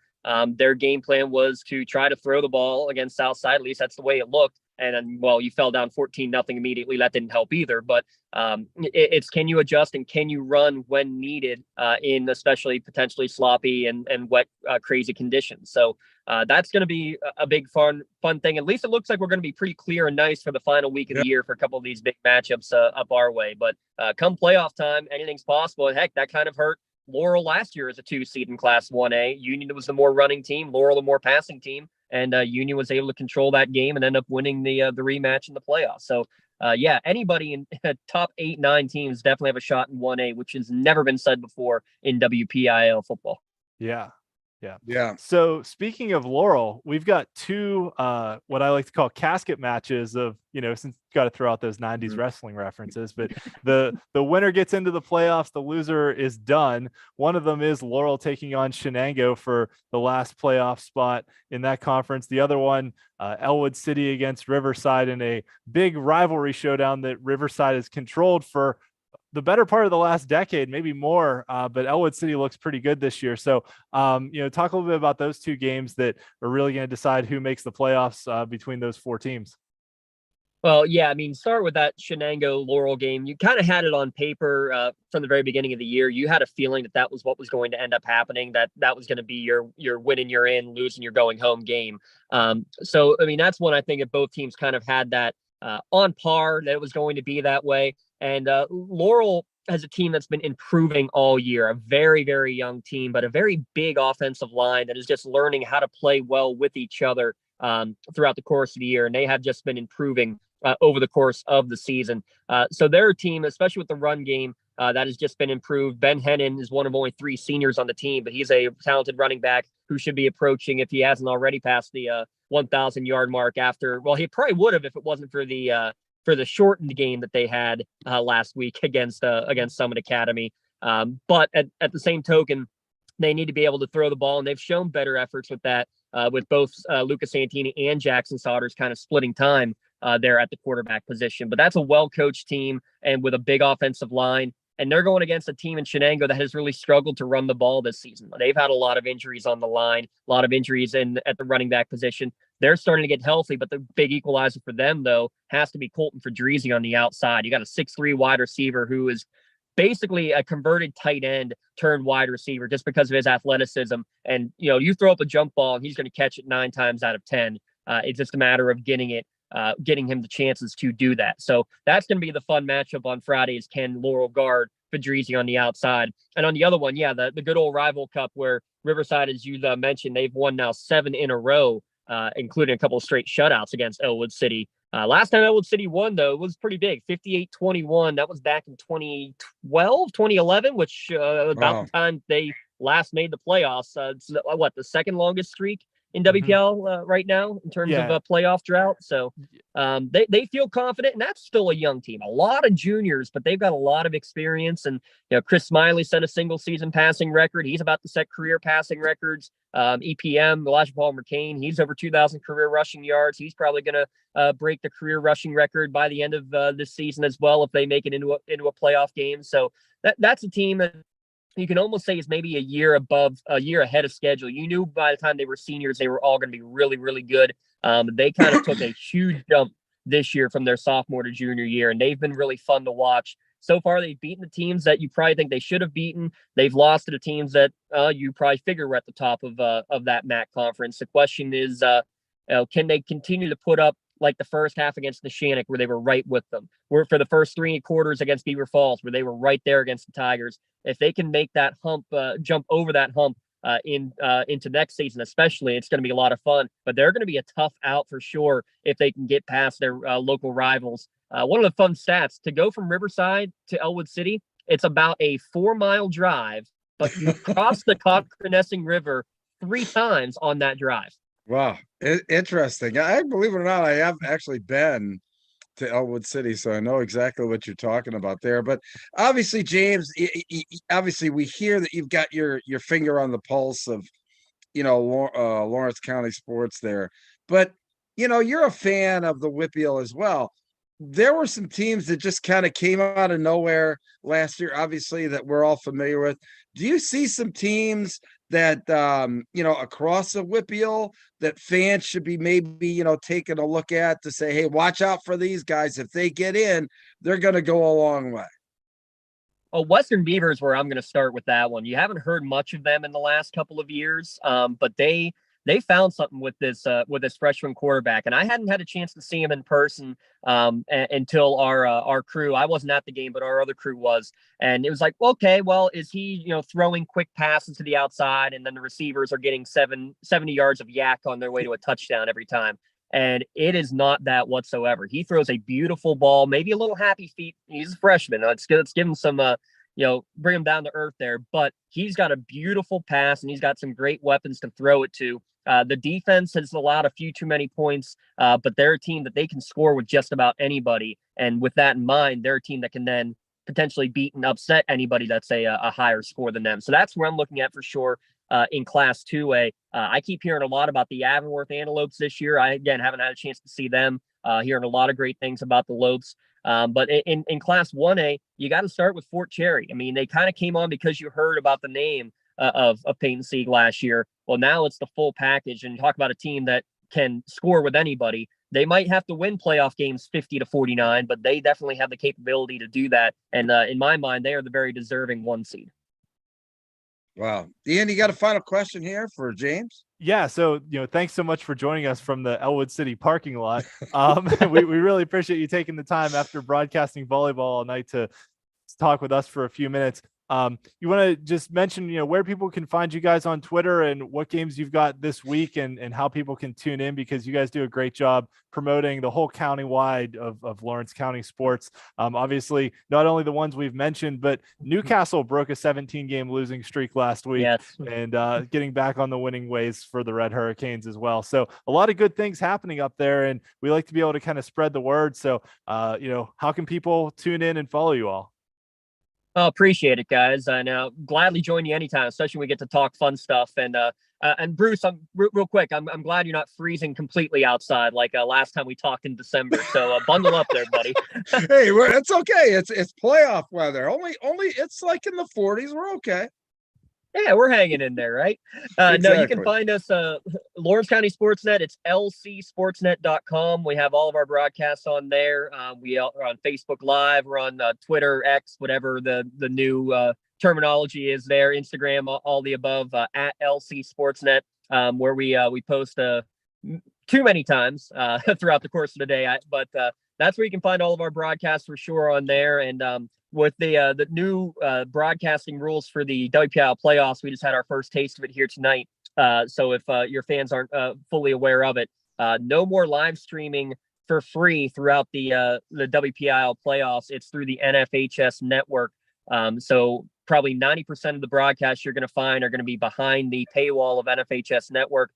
Their game plan was to try to throw the ball against Southside. At least that's the way it looked. And then, well, you fell down 14-0 immediately. That didn't help either. But it's can you adjust and can you run when needed in especially potentially sloppy and wet, crazy conditions. So that's going to be a big fun thing. At least it looks like we're going to be pretty clear and nice for the final week of the year for a couple of these big matchups up our way. But come playoff time, anything's possible. And heck, that kind of hurt Laurel last year as a 2 seed in Class 1A. Union was the more running team, Laurel the more passing team, and Union was able to control that game and end up winning the rematch in the playoffs. So anybody in top 8-9 teams definitely have a shot in 1A, which has never been said before in WPIAL football. Yeah. So speaking of Laurel, we've got two what I like to call casket matches of, since you've got to throw out those 90s wrestling references, but the winner gets into the playoffs, the loser is done. One of them is Laurel taking on Shenango for the last playoff spot in that conference. The other one, Elwood City against Riverside in a big rivalry showdown that Riverside has controlled for the better part of the last decade, maybe more, but Elwood City looks pretty good this year. So, talk a little bit about those two games that are really going to decide who makes the playoffs between those four teams. Well, yeah, I mean, start with that Shenango Laurel game. You kind of had it on paper from the very beginning of the year. You had a feeling that was what was going to end up happening, that was going to be your win and you're in, lose and you're going home game. So, I mean, that's when I think that both teams kind of had that on par, that it was going to be that way. And Laurel has a team that's been improving all year, a very, very young team, but a very big offensive line that is just learning how to play well with each other throughout the course of the year. And they have just been improving over the course of the season. So their team, especially with the run game, that has just been improved. Ben Hennon is one of only 3 seniors on the team, but he's a talented running back who should be approaching, if he hasn't already, passed the 1,000-yard mark after. Well, he probably would have if it wasn't for the shortened game that they had last week against Summit Academy. But at the same token, they need to be able to throw the ball, and they've shown better efforts with that, with both Lucas Santini and Jackson Sodders kind of splitting time there at the quarterback position. But that's a well-coached team and with a big offensive line. And they're going against a team in Shenango that has really struggled to run the ball this season. They've had a lot of injuries on the line, a lot of injuries at the running back position. They're starting to get healthy, but the big equalizer for them, though, has to be Colton Fedrizzi on the outside. You got a 6'3" wide receiver who is basically a converted tight end turned wide receiver just because of his athleticism. And, you throw up a jump ball and he's going to catch it 9 times out of 10. It's just a matter of getting him the chances to do that. So that's going to be the fun matchup on Friday, is can Laurel guard Fedrizzi on the outside. And on the other one, the good old rival cup where Riverside, as you mentioned, they've won now 7 in a row, including a couple of straight shutouts against Elwood City. Last time Elwood City won, though, it was pretty big, 58-21. That was back in 2011, which about the time they last made the playoffs. It's the second longest streak in WPL right now in terms of a playoff drought. So they feel confident, and that's still a young team. A lot of juniors, but they've got a lot of experience. And Chris Smiley set a single season passing record. He's about to set career passing records. EPM, Elijah Paul McCain, he's over 2,000 career rushing yards. He's probably going to break the career rushing record by the end of this season as well, if they make it into a playoff game. So that's a team that you can almost say is maybe a year ahead of schedule. You knew by the time they were seniors, they were all going to be really, really good. They kind of took a huge jump this year from their sophomore to junior year, and they've been really fun to watch. So far, they've beaten the teams that you probably think they should have beaten. They've lost to the teams that you probably figure were at the top of that MAC conference. The question is, can they continue to put up like the first half against the Shannock, where they were right with them, where for the first 3 quarters against Beaver Falls, where they were right there against the Tigers. If they can make that hump, jump over that hump into next season, especially, it's going to be a lot of fun. But they're going to be a tough out for sure if they can get past their local rivals. One of the fun stats, to go from Riverside to Elwood City, it's about a 4-mile drive, but you cross the Cockernessing River 3 times on that drive. Wow, interesting. I believe it or not, I have actually been to Elwood City, so I know exactly what you're talking about there. But obviously, James, obviously we hear that you've got your finger on the pulse of Lawrence County sports there. But you're a fan of the WPIAL as well. There were some teams that just kind of came out of nowhere last year, obviously, that we're all familiar with. Do you see some teams that across the WPIAL that fans should be maybe taking a look at to say, hey, watch out for these guys? If they get in, they're going to go a long way. Oh, Western Beavers, where I'm going to start with that one. You haven't heard much of them in the last couple of years, but they found something with this freshman quarterback, and I hadn't had a chance to see him in person until our crew. I wasn't at the game, but our other crew was, and it was like, okay, well, is he throwing quick passes to the outside, and then the receivers are getting 70 yards of yak on their way to a touchdown every time? And it is not that whatsoever. He throws a beautiful ball, maybe a little happy feet. He's a freshman. Let's give him some, bring him down to earth there. But he's got a beautiful pass, and he's got some great weapons to throw it to. The defense has allowed a few too many points, but they're a team that they can score with just about anybody. And with that in mind, they're a team that can then potentially beat and upset anybody that's a higher score than them. So that's where I'm looking at for sure. In Class 2A. I keep hearing a lot about the Avonworth Antelopes this year. I, again, haven't had a chance to see them. Hearing a lot of great things about the Lopes. But in Class 1A, you got to start with Fort Cherry. I mean, they kind of came on because you heard about the name of Peyton Sieg last year. Well, now it's the full package. And talk about a team that can score with anybody. They might have to win playoff games 50-49, but they definitely have the capability to do that. And in my mind, they are the very deserving 1 seed. Wow. Ian, you got a final question here for James? Yeah. So, thanks so much for joining us from the Elwood City parking lot. We really appreciate you taking the time after broadcasting volleyball all night to talk with us for a few minutes. You want to just mention, where people can find you guys on Twitter and what games you've got this week and how people can tune in, because you guys do a great job promoting the whole county-wide of Lawrence County sports. Obviously, not only the ones we've mentioned, but Newcastle broke a 17-game losing streak last week. Yes. And getting back on the winning ways for the Red Hurricanes as well. So a lot of good things happening up there, and we like to be able to kind of spread the word. So, how can people tune in and follow you all? Oh, appreciate it, guys. I now gladly join you anytime, especially when we get to talk fun stuff. And Bruce, I'm real quick. I'm glad you're not freezing completely outside like last time we talked in December. So bundle up there, buddy. Hey, it's okay. It's playoff weather. Only it's like in the 40s. We're okay. Yeah, we're hanging in there, right? Exactly. No, you can find us Lawrence County Sportsnet. It's lcsportsnet.com. We have all of our broadcasts on there. We are on Facebook Live. We're on Twitter, X, whatever the new terminology is there. Instagram, all the above at LC Sportsnet, where we post too many times throughout the course of the day. But that's where you can find all of our broadcasts for sure on there. And with the new broadcasting rules for the WPIAL playoffs, we just had our first taste of it here tonight. So if your fans aren't fully aware of it, no more live streaming for free throughout the WPIAL playoffs. It's through the NFHS network. So probably 90% of the broadcasts you're going to find are going to be behind the paywall of NFHS network.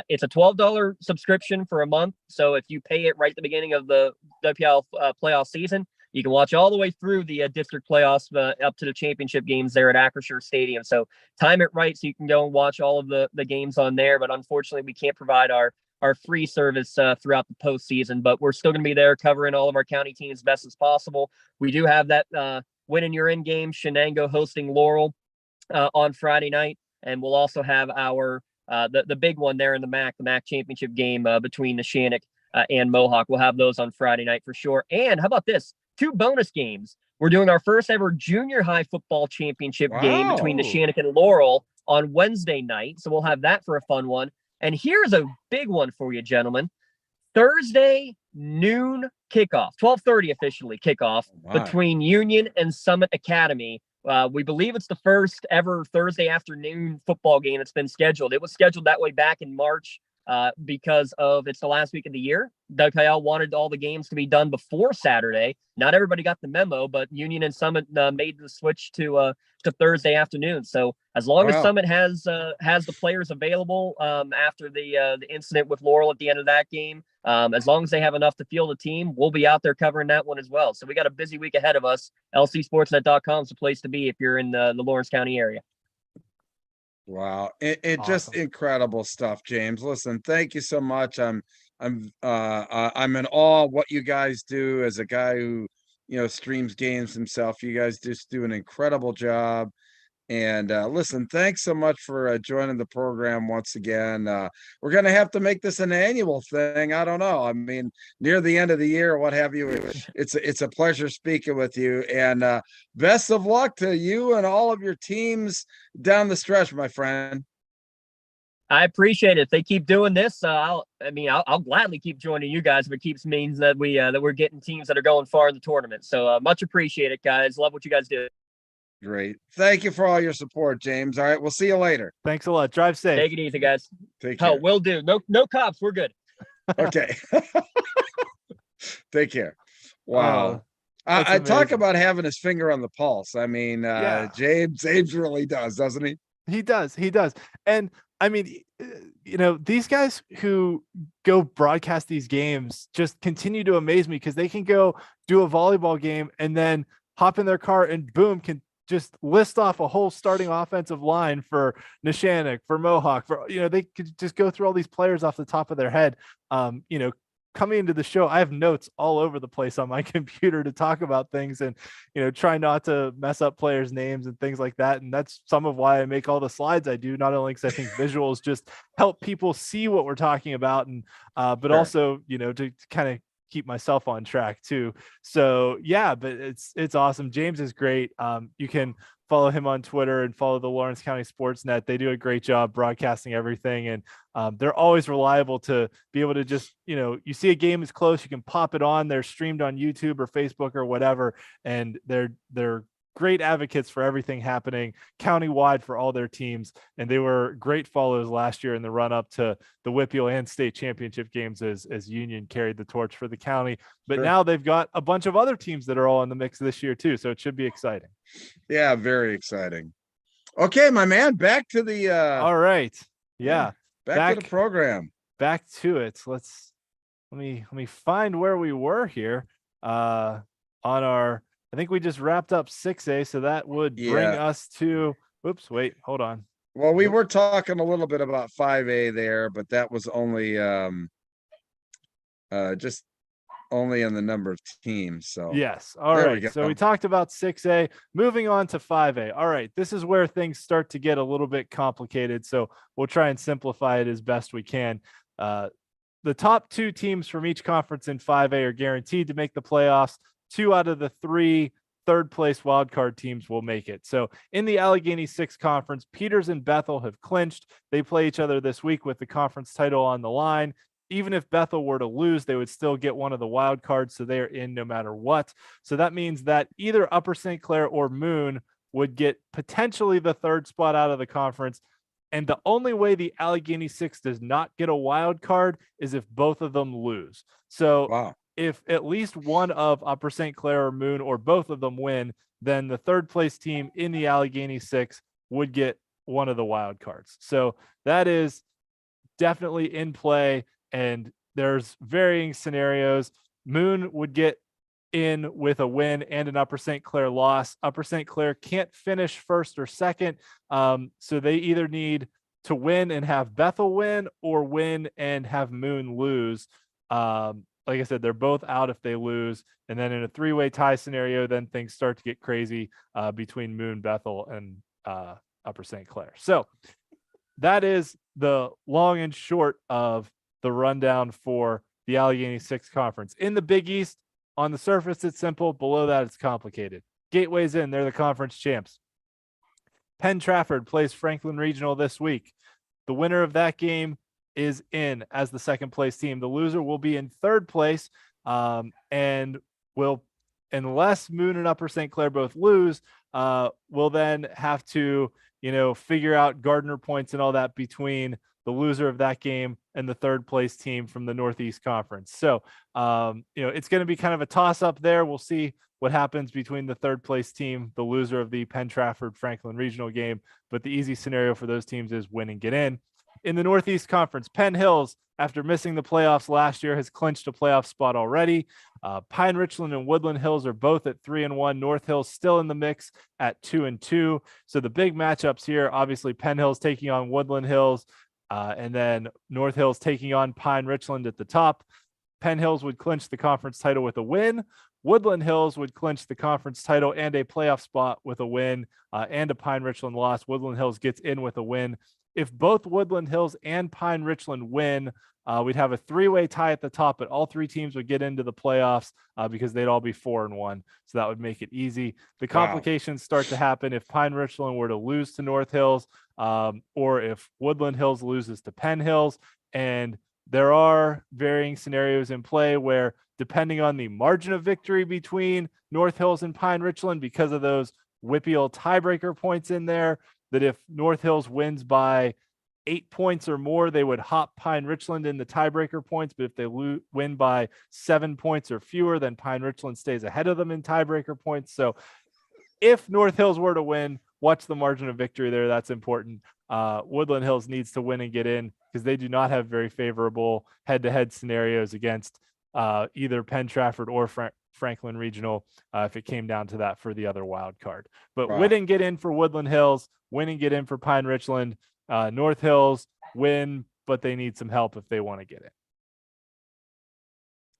It's a $12 subscription for a month. So if you pay it right at the beginning of the WPIAL playoff season, you can watch all the way through the district playoffs up to the championship games there at Acrisure Stadium. So time it right so you can go and watch all of the games on there. But unfortunately, we can't provide our free service throughout the postseason. But we're still going to be there covering all of our county teams best as possible. We do have that win and you're in game, Shenango hosting Laurel on Friday night. And we'll also have our the big one there in the MAC championship game between Neshannock and Mohawk. We'll have those on Friday night for sure. And how about this? 2 bonus games. We're doing our first ever junior high football championship game between Neshannock and Laurel on Wednesday night. So we'll have that for a fun one. And here's a big one for you, gentlemen. Thursday noon kickoff, 12:30 officially kickoff between Union and Summit Academy. We believe it's the first ever Thursday afternoon football game that's been scheduled. It was scheduled that way back in March. because of it's the last week of the year. WPIAL wanted all the games to be done before Saturday. Not everybody got the memo, but Union and Summit made the switch to Thursday afternoon. So as long as Summit has the players available after the incident with Laurel at the end of that game, as long as they have enough to field a team, we'll be out there covering that one as well. So we got a busy week ahead of us. LCSportsnet.com is the place to be if you're in the Lawrence County area. Wow. It Awesome. Just incredible stuff, James. Listen, thank you so much. I'm in awe of what you guys do. As a guy who, streams games himself, you guys just do an incredible job. And listen, thanks so much for joining the program once again. We're going to have to make this an annual thing. I don't know. I mean, near the end of the year, what have you. It's a pleasure speaking with you. And best of luck to you and all of your teams down the stretch, my friend. I appreciate it. If they keep doing this, I'll gladly keep joining you guys if it keeps means that we're getting teams that are going far in the tournament. So much appreciated, guys. Love what you guys do. Great. Thank you for all your support, James. All right, we'll see you later. Thanks a lot. Drive safe. Take it easy, guys. Take care. Oh, will do. No cops. We're good. Okay. Take care. Wow. I talk about having his finger on the pulse. I mean, James really does, doesn't he? He does. And I mean, these guys who go broadcast these games just continue to amaze me because they can go do a volleyball game and then hop in their car and boom, can just list off a whole starting offensive line for Neshannock, for Mohawk, they could just go through all these players off the top of their head. Coming into the show, I have notes all over the place on my computer to talk about things and, try not to mess up players' names and things like that. And that's some of why I make all the slides I do, not only because I think visuals just help people see what we're talking about and, but also, to kind of keep myself on track too. So yeah, but it's awesome. James is great. You can follow him on Twitter and follow the Lawrence County Sportsnet. They do a great job broadcasting everything. And they're always reliable to be able to just, you see a game is close, you can pop it on. They're streamed on YouTube or Facebook or whatever. And they're great advocates for everything happening countywide for all their teams. And they were great follows last year in the run up to the WPIAL and state championship games as Union carried the torch for the county. But now they've got a bunch of other teams that are all in the mix this year too. So it should be exciting. Yeah, very exciting. Okay, my man, back to the all right. Yeah. Back to the program. Back to it. Let me find where we were here on our, I think we just wrapped up 6A, so that would bring us to, oops, wait, hold on. Well, we were talking a little bit about 5A there, but that was only just only in the number of teams. So yes. All right. So we talked about 6A, moving on to 5A. All right. This is where things start to get a little bit complicated. So we'll try and simplify it as best we can. The top two teams from each conference in 5A are guaranteed to make the playoffs. 2 out of the 3 third place wildcard teams will make it. So in the Allegheny 6 conference, Peters and Bethel have clinched. They play each other this week with the conference title on the line. Even if Bethel were to lose, they would still get one of the wild cards. So they're in no matter what. So that means that either Upper St. Clair or Moon would get potentially the third spot out of the conference. And the only way the Allegheny 6 does not get a wild card is if both of them lose. So if at least one of Upper St. Clair or Moon or both of them win, then the third place team in the Allegheny 6 would get one of the wild cards. So that is definitely in play, and there's varying scenarios. Moon would get in with a win and an Upper St. Clair loss. Upper St. Clair can't finish first or second, so they either need to win and have Bethel win or win and have Moon lose. Like I said, they're both out if they lose. And then in a 3-way tie scenario, then things start to get crazy between Moon, Bethel, and Upper St. Clair. So that is the long and short of the rundown for the Allegheny 6 conference. In the Big East, on the surface, it's simple. Below that, it's complicated. Gateway's in. They're the conference champs. Penn Trafford plays Franklin Regional this week. The winner of that game is in as the second place team. The loser will be in third place and will, unless Moon and Upper St. Clair both lose, will then have to, figure out Gardner points and all that between the the loser of that game, and the third place team from the Northeast Conference. So, it's going to be kind of a toss up there. We'll see what happens between the third place team, the loser of the Penn Trafford Franklin regional game. But the easy scenario for those teams is win and get in. In the Northeast Conference, Penn Hills, after missing the playoffs last year, has clinched a playoff spot already. Pine Richland and Woodland Hills are both at 3-1. North Hills still in the mix at 2-2. So the big matchups here, obviously Penn Hills taking on Woodland Hills, and then North Hills taking on Pine Richland at the top. Penn Hills would clinch the conference title with a win. Woodland Hills would clinch the conference title and a playoff spot with a win, and a Pine Richland loss. Woodland Hills gets in with a win. If both Woodland Hills and Pine Richland win, we'd have a three-way tie at the top, but all three teams would get into the playoffs because they'd all be 4-1. So that would make it easy. The complications start to happen if Pine Richland were to lose to North Hills, or if Woodland Hills loses to Penn Hills. And there are varying scenarios in play where, depending on the margin of victory between North Hills and Pine Richland, because of those WPIAL tiebreaker points in there, that if North Hills wins by 8 points or more, they would hop Pine Richland in the tiebreaker points. But if they win by 7 points or fewer, then Pine Richland stays ahead of them in tiebreaker points. So if North Hills were to win, watch the margin of victory there. That's important. Woodland Hills needs to win and get in because they do not have very favorable head-to-head scenarios against either Penn Trafford or Franklin Regional if it came down to that for the other wild card. But win and get in for Woodland Hills, win and get in for Pine Richland. North Hills win, but they need some help if they want to get in.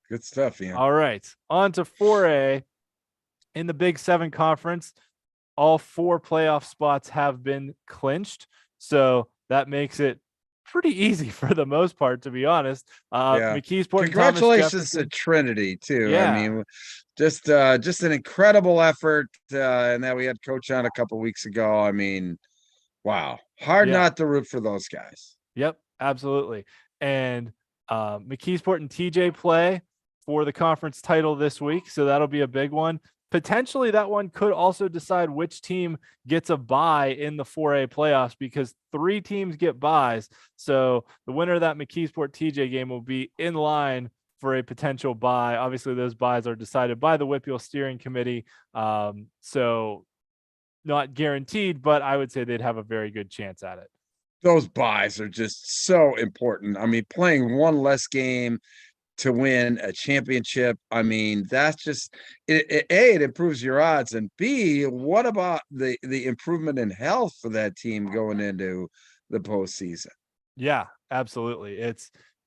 Good stuff, Ian. All right, on to 4A. In the Big 7 Conference, all 4 playoff spots have been clinched. So that makes it pretty easy for the most part, to be honest. McKeesport. Congratulations to Trinity too. Yeah. I mean, just an incredible effort, and that we had Coach on a couple weeks ago. I mean, wow, hard not to root for those guys. Yep, absolutely. And McKeesport and TJ play for the conference title this week, so that'll be a big one. Potentially that one could also decide which team gets a bye in the 4A playoffs, because 3 teams get byes. So the winner of that McKeesport TJ game will be in line for a potential bye. Obviously those byes are decided by the WPIAL steering committee. So not guaranteed, but I would say they'd have a very good chance at it. Those byes are just so important. I mean, playing one less game to win a championship, I mean, that's just it improves your odds, and B, what about the improvement in health for that team going into the postseason? Yeah, absolutely.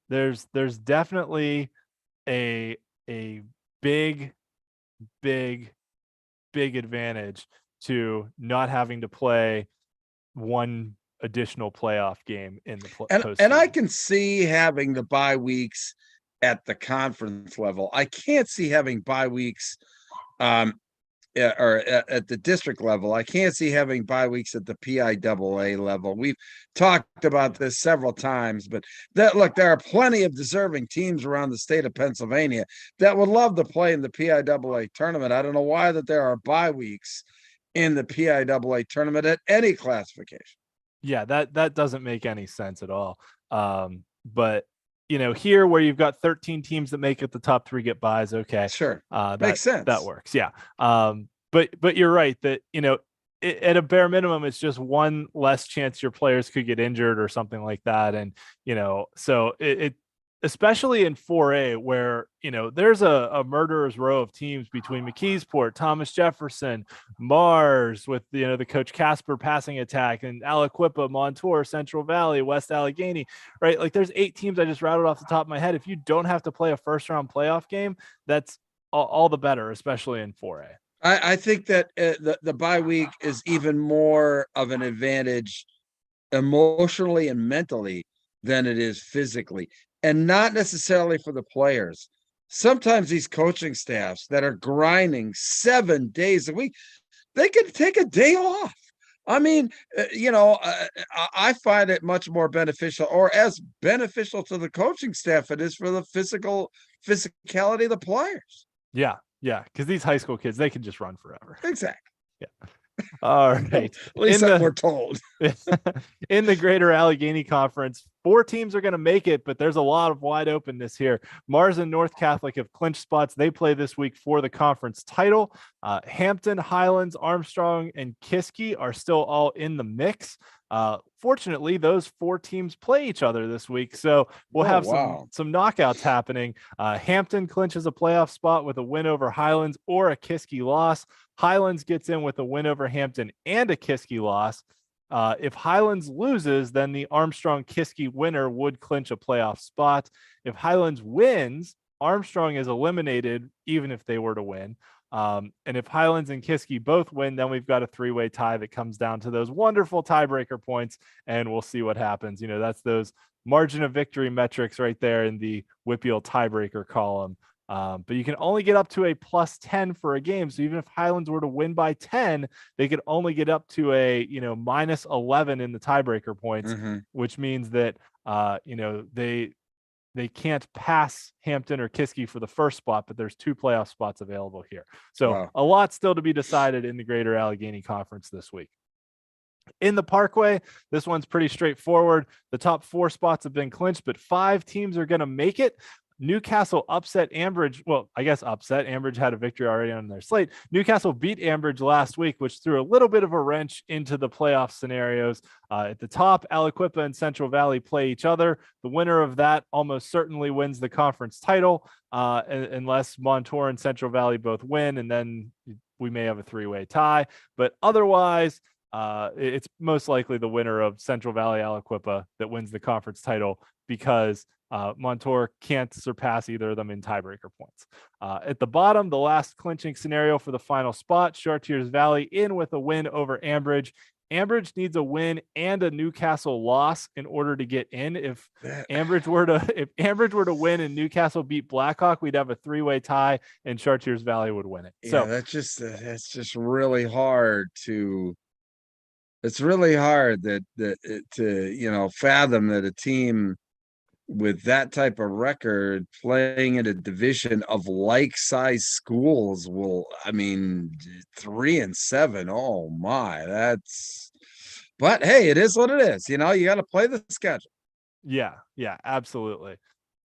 There's definitely a big advantage to not having to play one additional playoff game in the postseason. And I can see having the bye weeks at the conference level. I can't see having bye weeks or at the district level. I can't see having bye weeks at the PIAA level. We've talked about this several times, but look, there are plenty of deserving teams around the state of Pennsylvania that would love to play in the PIAA tournament. I don't know why that there are bye weeks in the PIAA tournament at any classification. Yeah, that doesn't make any sense at all. But here where you've got 13 teams that make it, the top 3 get byes. Okay. Sure. Makes sense. That works. Yeah. But you're right that, at a bare minimum, it's just one less chance your players could get injured or something like that. And, so it especially in 4A where, there's a murderer's row of teams between McKeesport, Thomas Jefferson, Mars with, the Coach Casper passing attack, and Aliquippa, Montour, Central Valley, West Allegheny, right? Like there's 8 teams I just rattled off the top of my head. If you don't have to play a first round playoff game, that's all the better, especially in 4A. I think that the bye week is even more of an advantage emotionally and mentally than it is physically. And not necessarily for the players. Sometimes these coaching staffs that are grinding 7 days a week, they can take a day off. I mean, I find it much more beneficial, or as beneficial to the coaching staff it is for the physicality of the players. Yeah, because these high school kids, they can just run forever. Exactly. Yeah. All right. At least that we're told. In the Greater Allegheny Conference, 4 teams are going to make it, but there's a lot of wide openness here. Mars and North Catholic have clinched spots. They play this week for the conference title. Hampton, Highlands, Armstrong, and Kiski are still all in the mix. Fortunately, those 4 teams play each other this week, so we'll have some knockouts happening. Hampton clinches a playoff spot with a win over Highlands or a Kiski loss. Highlands gets in with a win over Hampton and a Kiski loss. If Highlands loses, then the Armstrong-Kiski winner would clinch a playoff spot. If Highlands wins, Armstrong is eliminated even if they were to win. And if Highlands and Kiski both win, then we've got a 3-way tie that comes down to those wonderful tiebreaker points, and we'll see what happens. That's those margin of victory metrics right there in the WPIAL tiebreaker column. But you can only get up to a +10 for a game. So even if Highlands were to win by 10, they could only get up to a, -11 in the tiebreaker points, which means that, they can't pass Hampton or Kiski for the first spot, but there's 2 playoff spots available here. So a lot still to be decided in the Greater Allegheny Conference this week. In the Parkway, this one's pretty straightforward. The top 4 spots have been clinched, but 5 teams are going to make it. Newcastle upset Ambridge. Well, I guess upset. Ambridge had a victory already on their slate. Newcastle beat Ambridge last week, which threw a little bit of a wrench into the playoff scenarios. At the top, Aliquippa and Central Valley play each other. The winner of that almost certainly wins the conference title, unless Montour and Central Valley both win, and then we may have a 3-way tie. But otherwise, it's most likely the winner of Central Valley Aliquippa that wins the conference title, because Montour can't surpass either of them in tiebreaker points. At the bottom, the last clinching scenario for the final spot, Chartiers Valley in with a win over Ambridge. Ambridge needs a win and a Newcastle loss in order to get in. If Ambridge were to win and Newcastle beat Blackhawk, we'd have a 3-way tie and Chartiers Valley would win it. So that's just really hard to. It's really hard to fathom that a team with that type of record playing in a division of like-sized schools will, 3-7. Oh my, but hey, it is what it is. You got to play the schedule. Yeah, absolutely.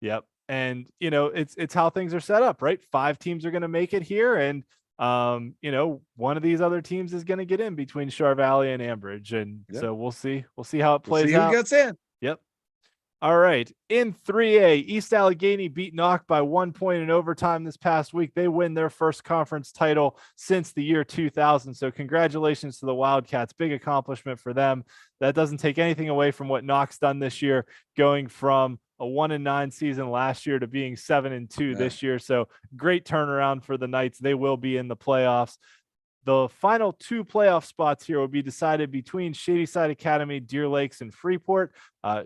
Yep. And it's how things are set up, right? 5 teams are going to make it here, and one of these other teams is going to get in between Char Valley and Ambridge, and so we'll see how it plays out. Who gets in? Yep. All right. In 3A, East Allegheny beat Knock by 1 point in overtime this past week. They win their first conference title since the year 2000. So congratulations to the Wildcats. Big accomplishment for them. That doesn't take anything away from what Knock's done this year, going from a 1-9 season last year to being 7-2 this year. So great turnaround for the Knights. They will be in the playoffs. The final 2 playoff spots here will be decided between Shadyside Academy, Deer Lakes, and Freeport.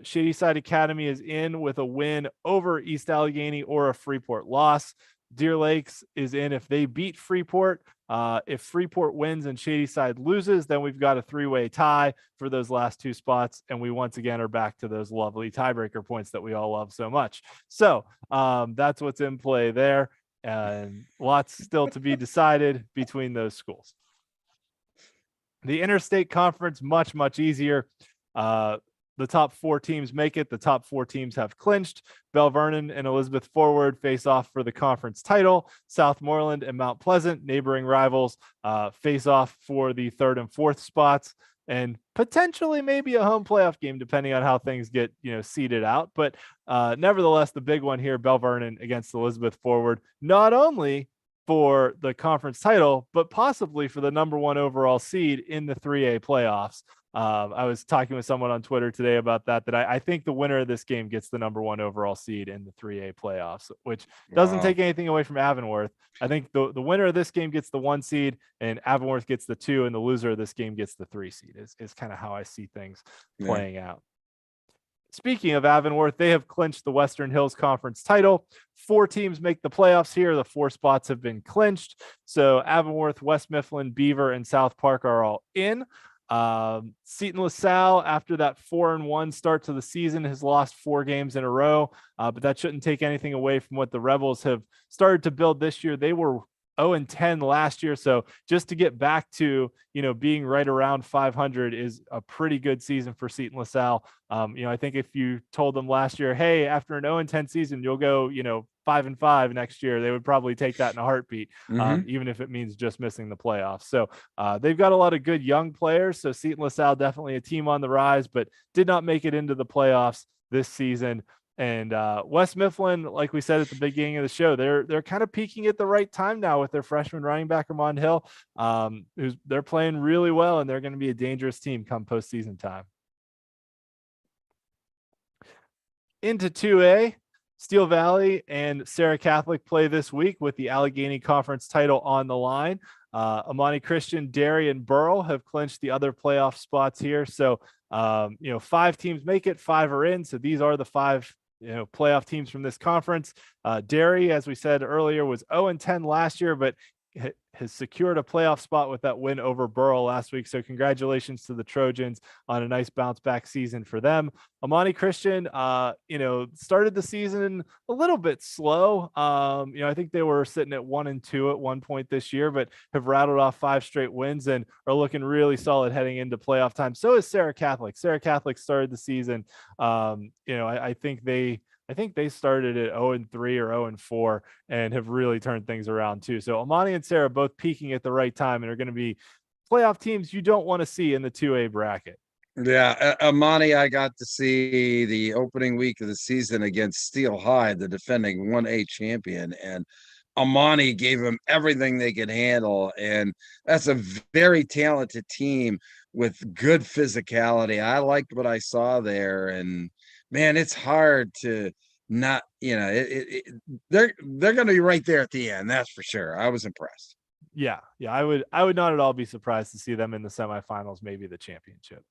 Shadyside Academy is in with a win over East Allegheny or a Freeport loss. Deer Lakes is in if they beat Freeport. If Freeport wins and Shadyside loses, then we've got a 3-way tie for those last 2 spots. And we once again are back to those lovely tiebreaker points that we all love so much. So that's what's in play there. And lots still to be decided between those schools. The Interstate Conference, much, much easier. The top 4 teams make it. The top 4 teams have clinched. Bell Vernon and Elizabeth Forward face off for the conference title. Southmoreland and Mount Pleasant, neighboring rivals, face off for the 3rd and 4th spots, and potentially maybe a home playoff game, depending on how things get, seeded out. But nevertheless, the big one here, Bell Vernon against Elizabeth Forward, not only for the conference title, but possibly for the number 1 overall seed in the 3A playoffs. I was talking with someone on Twitter today about that I think the winner of this game gets the number 1 overall seed in the 3A playoffs, which doesn't take anything away from Avonworth. I think the winner of this game gets the 1 seed and Avonworth gets the 2, and the loser of this game gets the 3 seed is kind of how I see things playing out. Speaking of Avonworth, they have clinched the Western Hills Conference title. 4 teams make the playoffs here. The 4 spots have been clinched. So Avonworth, West Mifflin, Beaver, and South Park are all in. Seton LaSalle, after that 4-1 start to the season, has lost 4 games in a row, but that shouldn't take anything away from what the Rebels have started to build this year. They were 0-10 last year. So just to get back to, being right around 500 is a pretty good season for Seton LaSalle. I think if you told them last year, hey, after an 0-10 season, you'll go, 5-5 next year, they would probably take that in a heartbeat, even if it means just missing the playoffs. So they've got a lot of good young players. So Seton LaSalle definitely a team on the rise, but did not make it into the playoffs this season. And West Mifflin, like we said at the beginning of the show, they're kind of peaking at the right time now with their freshman running back Ramon Hill. They're playing really well, and they're going to be a dangerous team come postseason time. Into 2A, Steel Valley and Sarah Catholic play this week with the Allegheny Conference title on the line. Amani Christian, Derry, and Burrell have clinched the other playoff spots here. So, 5 teams make it, 5 are in. So these are the 5 playoff teams from this conference. Derry, as we said earlier, was 0-10 last year, but has secured a playoff spot with that win over Burrell last week. So congratulations to the Trojans on a nice bounce back season for them. Amani Christian, started the season a little bit slow. I think they were sitting at 1-2 at one point this year, but have rattled off 5 straight wins and are looking really solid heading into playoff time. So is Sarah Catholic. Sarah Catholic started the season. I think they started at 0-3 or 0-4 and have really turned things around too. So Amani and Sarah both peaking at the right time and are going to be playoff teams you don't want to see in the 2A bracket. Yeah, Amani, I got to see the opening week of the season against Steel High, the defending 1A champion, and Amani gave them everything they could handle. And that's a very talented team with good physicality. I liked what I saw there, and man, it's hard to not, they're going to be right there at the end. That's for sure. I was impressed. Yeah. I would not at all be surprised to see them in the semifinals, maybe the championship.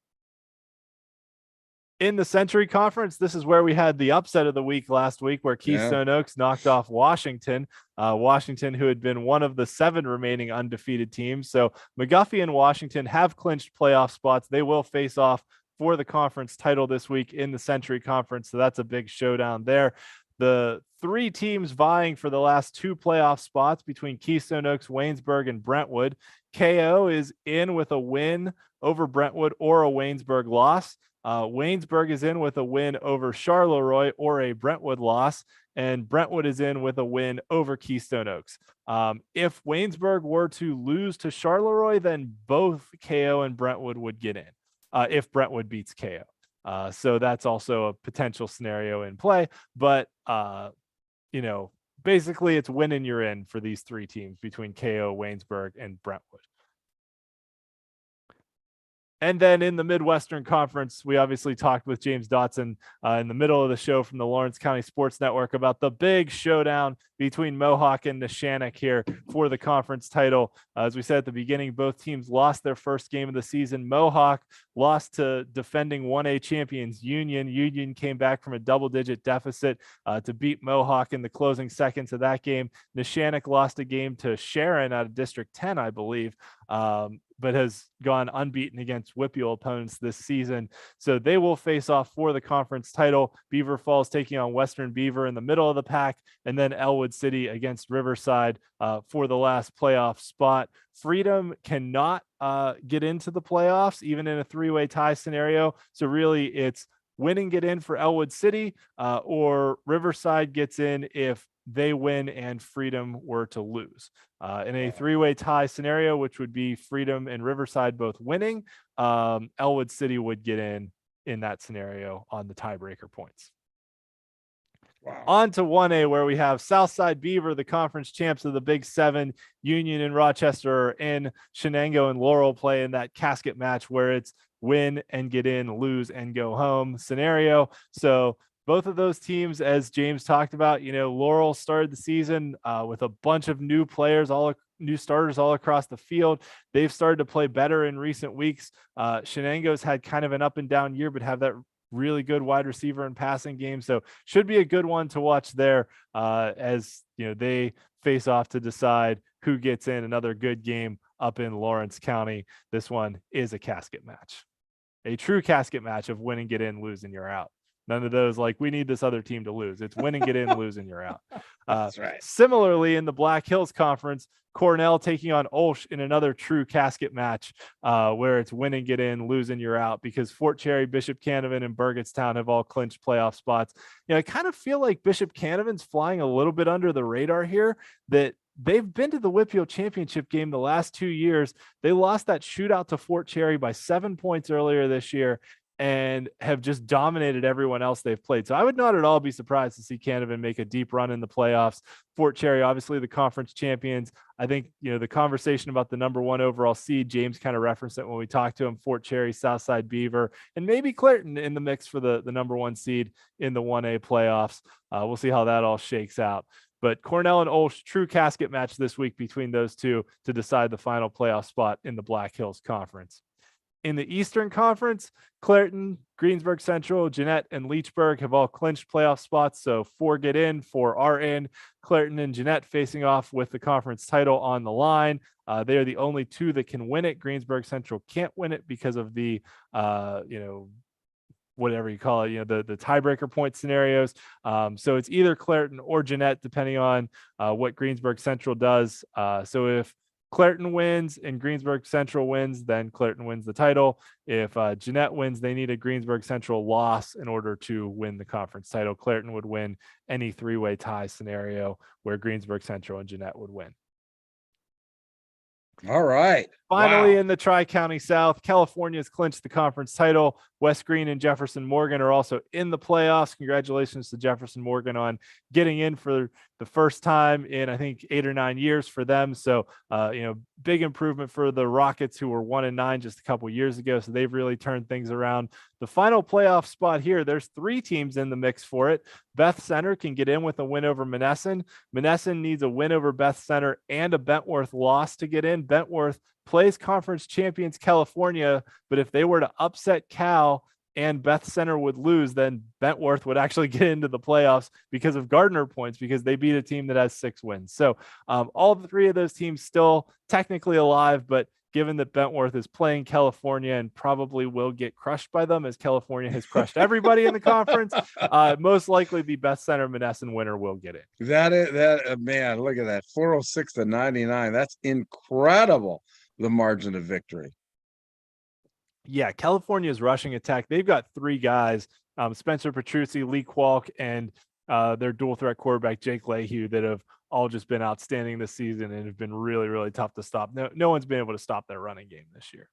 In the Century Conference, this is where we had the upset of the week last week, where Keystone Oaks knocked off Washington. Washington, who had been one of the 7 remaining undefeated teams. So McGuffey and Washington have clinched playoff spots. They will face off for the conference title this week in the Century Conference. So that's a big showdown there. The 3 teams vying for the last 2 playoff spots between Keystone Oaks, Waynesburg, and Brentwood. KO is in with a win over Brentwood or a Waynesburg loss. Waynesburg is in with a win over Charleroi or a Brentwood loss, and Brentwood is in with a win over Keystone Oaks. If Waynesburg were to lose to Charleroi, then both KO and Brentwood would get in if Brentwood beats KO. So that's also a potential scenario in play. But, basically it's win and you're in for these 3 teams between KO, Waynesburg, and Brentwood. And then in the Midwestern Conference, we obviously talked with James Dotson in the middle of the show from the Lawrence County Sports Network about the big showdown between Mohawk and Neshannock here for the conference title. As we said at the beginning, both teams lost their first game of the season. Mohawk lost to defending 1A champions Union. Union came back from a double-digit deficit to beat Mohawk in the closing seconds of that game. Neshannock lost a game to Sharon out of District 10, I believe. But has gone unbeaten against WPIAL opponents this season. So they will face off for the conference title. Beaver Falls taking on Western Beaver in the middle of the pack, and then Elwood City against Riverside for the last playoff spot. Freedom cannot get into the playoffs, even in a 3-way tie scenario. So really it's win and get in for Elwood City, or Riverside gets in if they win and Freedom were to lose. In a 3-way tie scenario, which would be Freedom and Riverside both winning, Elwood City would get in that scenario on the tiebreaker points. Wow. On to 1A, where we have Southside Beaver, the conference champs of the Big 7. Union and Rochester are in. Shenango and Laurel play in that casket match where it's win and get in, lose and go home scenario. So both of those teams, as James talked about, Laurel started the season with a bunch of new players, all new starters all across the field. They've started to play better in recent weeks. Shenango's had kind of an up and down year, but have that really good wide receiver and passing game. So should be a good one to watch there as they face off to decide who gets in. Another good game up in Lawrence County. This one is a casket match, a true casket match of win and get in, lose and you're out. None of those, like, we need this other team to lose. It's win and get in, lose and you're out. That's right. Similarly, in the Black Hills Conference, Cornell taking on Olsh in another true casket match where it's win and get in, lose and you're out, because Fort Cherry, Bishop Canevin, and Burgettstown have all clinched playoff spots. I kind of feel like Bishop Canevin's flying a little bit under the radar here, that they've been to the WPIAL championship game the last 2 years. They lost that shootout to Fort Cherry by 7 points earlier this year and have just dominated everyone else they've played. So I would not at all be surprised to see Canevin make a deep run in the playoffs. Fort Cherry, obviously the conference champions. I think, the conversation about the number 1 overall seed, James kind of referenced it when we talked to him. Fort Cherry, Southside Beaver, and maybe Clairton in the mix for the number 1 seed in the 1A playoffs. We'll see how that all shakes out. But Cornell and Olsh, true casket match this week between those two to decide the final playoff spot in the Black Hills Conference. In the Eastern Conference, Clairton, Greensburg Central, Jeanette, and Leechburg have all clinched playoff spots. So 4 get in, 4 are in. Clairton and Jeanette facing off with the conference title on the line. They are the only 2 that can win it. Greensburg Central can't win it because of the, whatever you call it, the tiebreaker point scenarios. So it's either Clairton or Jeanette, depending on what Greensburg Central does. So if Clairton wins and Greensburg Central wins, then Clairton wins the title. If Jeanette wins, they need a Greensburg Central loss in order to win the conference title. Clairton would win any 3-way tie scenario where Greensburg Central and Jeanette would win. All right. Finally, Wow. in the Tri-County South, California has clinched the conference title. West Green and Jefferson Morgan are also in the playoffs. Congratulations to Jefferson Morgan on getting in for the first time in, I think, 8 or 9 years for them. So, big improvement for the Rockets, who were 1-9 just a couple years ago. So they've really turned things around. The final playoff spot here, there's 3 teams in the mix for it. Beth Center can get in with a win over Monessen. Monessen needs a win over Beth Center and a Bentworth loss to get in. Bentworth plays conference champions California, but if they were to upset Cal and Beth Center would lose, then Bentworth would actually get into the playoffs because of Gardner points, because they beat a team that has 6 wins. So all 3 of those teams still technically alive, but given that Bentworth is playing California and probably will get crushed by them, as California has crushed everybody in the conference, most likely the Beth Center Monessen winner will get it. Man, look at that. 406-99. That's incredible. The margin of victory. Yeah, California's rushing attack. They've got 3 guys, Spencer Petrucci, Lee Kwalk, and their dual threat quarterback, Jake Lehue, that have all just been outstanding this season and have been really, really tough to stop. No one's been able to stop their running game this year.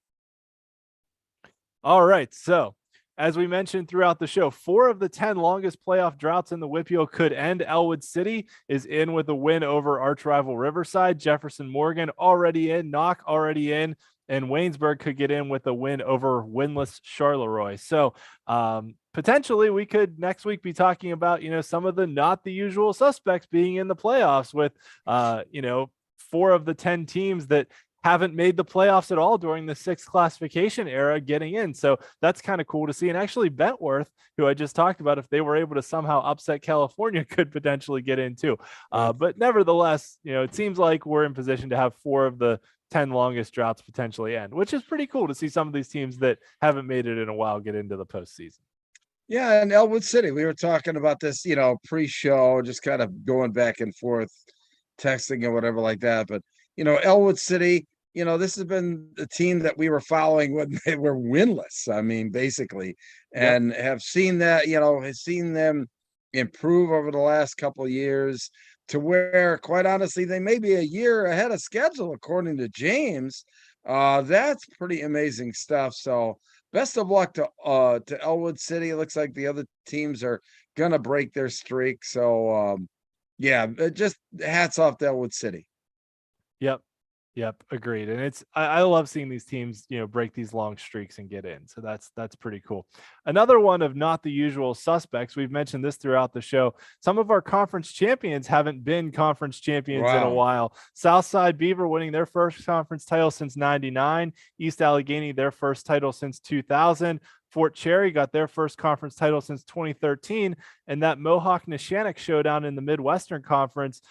All right, so as we mentioned throughout the show, 4 of the 10 longest playoff droughts in the WPIAL could end. Elwood City is in with a win over arch rival Riverside. Jefferson Morgan already in, Knock already in, and Waynesburg could get in with a win over winless Charleroi. So potentially we could next week be talking about, some of the not the usual suspects being in the playoffs with, 4 of the 10 teams that haven't made the playoffs at all during the 6th classification era getting in. So that's kind of cool to see. And actually Bentworth, who I just talked about, if they were able to somehow upset California, could potentially get in too. But nevertheless, it seems like we're in position to have 4 of the 10 longest droughts potentially end, which is pretty cool to see some of these teams that haven't made it in a while get into the postseason. Yeah, and Elwood City, we were talking about this, pre-show, just kind of going back and forth, texting and whatever like that. But Elwood City, this has been the team that we were following when they were winless. I mean, basically, and have seen that, has seen them improve over the last couple of years to where, quite honestly, they may be a year ahead of schedule, according to James. That's pretty amazing stuff. So best of luck to Elwood City. It looks like the other teams are gonna break their streak. So just hats off to Elwood City. Yep. Agreed. And I love seeing these teams, break these long streaks and get in. So that's pretty cool. Another one of not the usual suspects. We've mentioned this throughout the show. Some of our conference champions haven't been conference champions in a while. Southside Beaver winning their first conference title since 99. East Allegheny, their first title since 2000. Fort Cherry got their first conference title since 2013. And that Mohawk Neshannock showdown in the Midwestern Conference,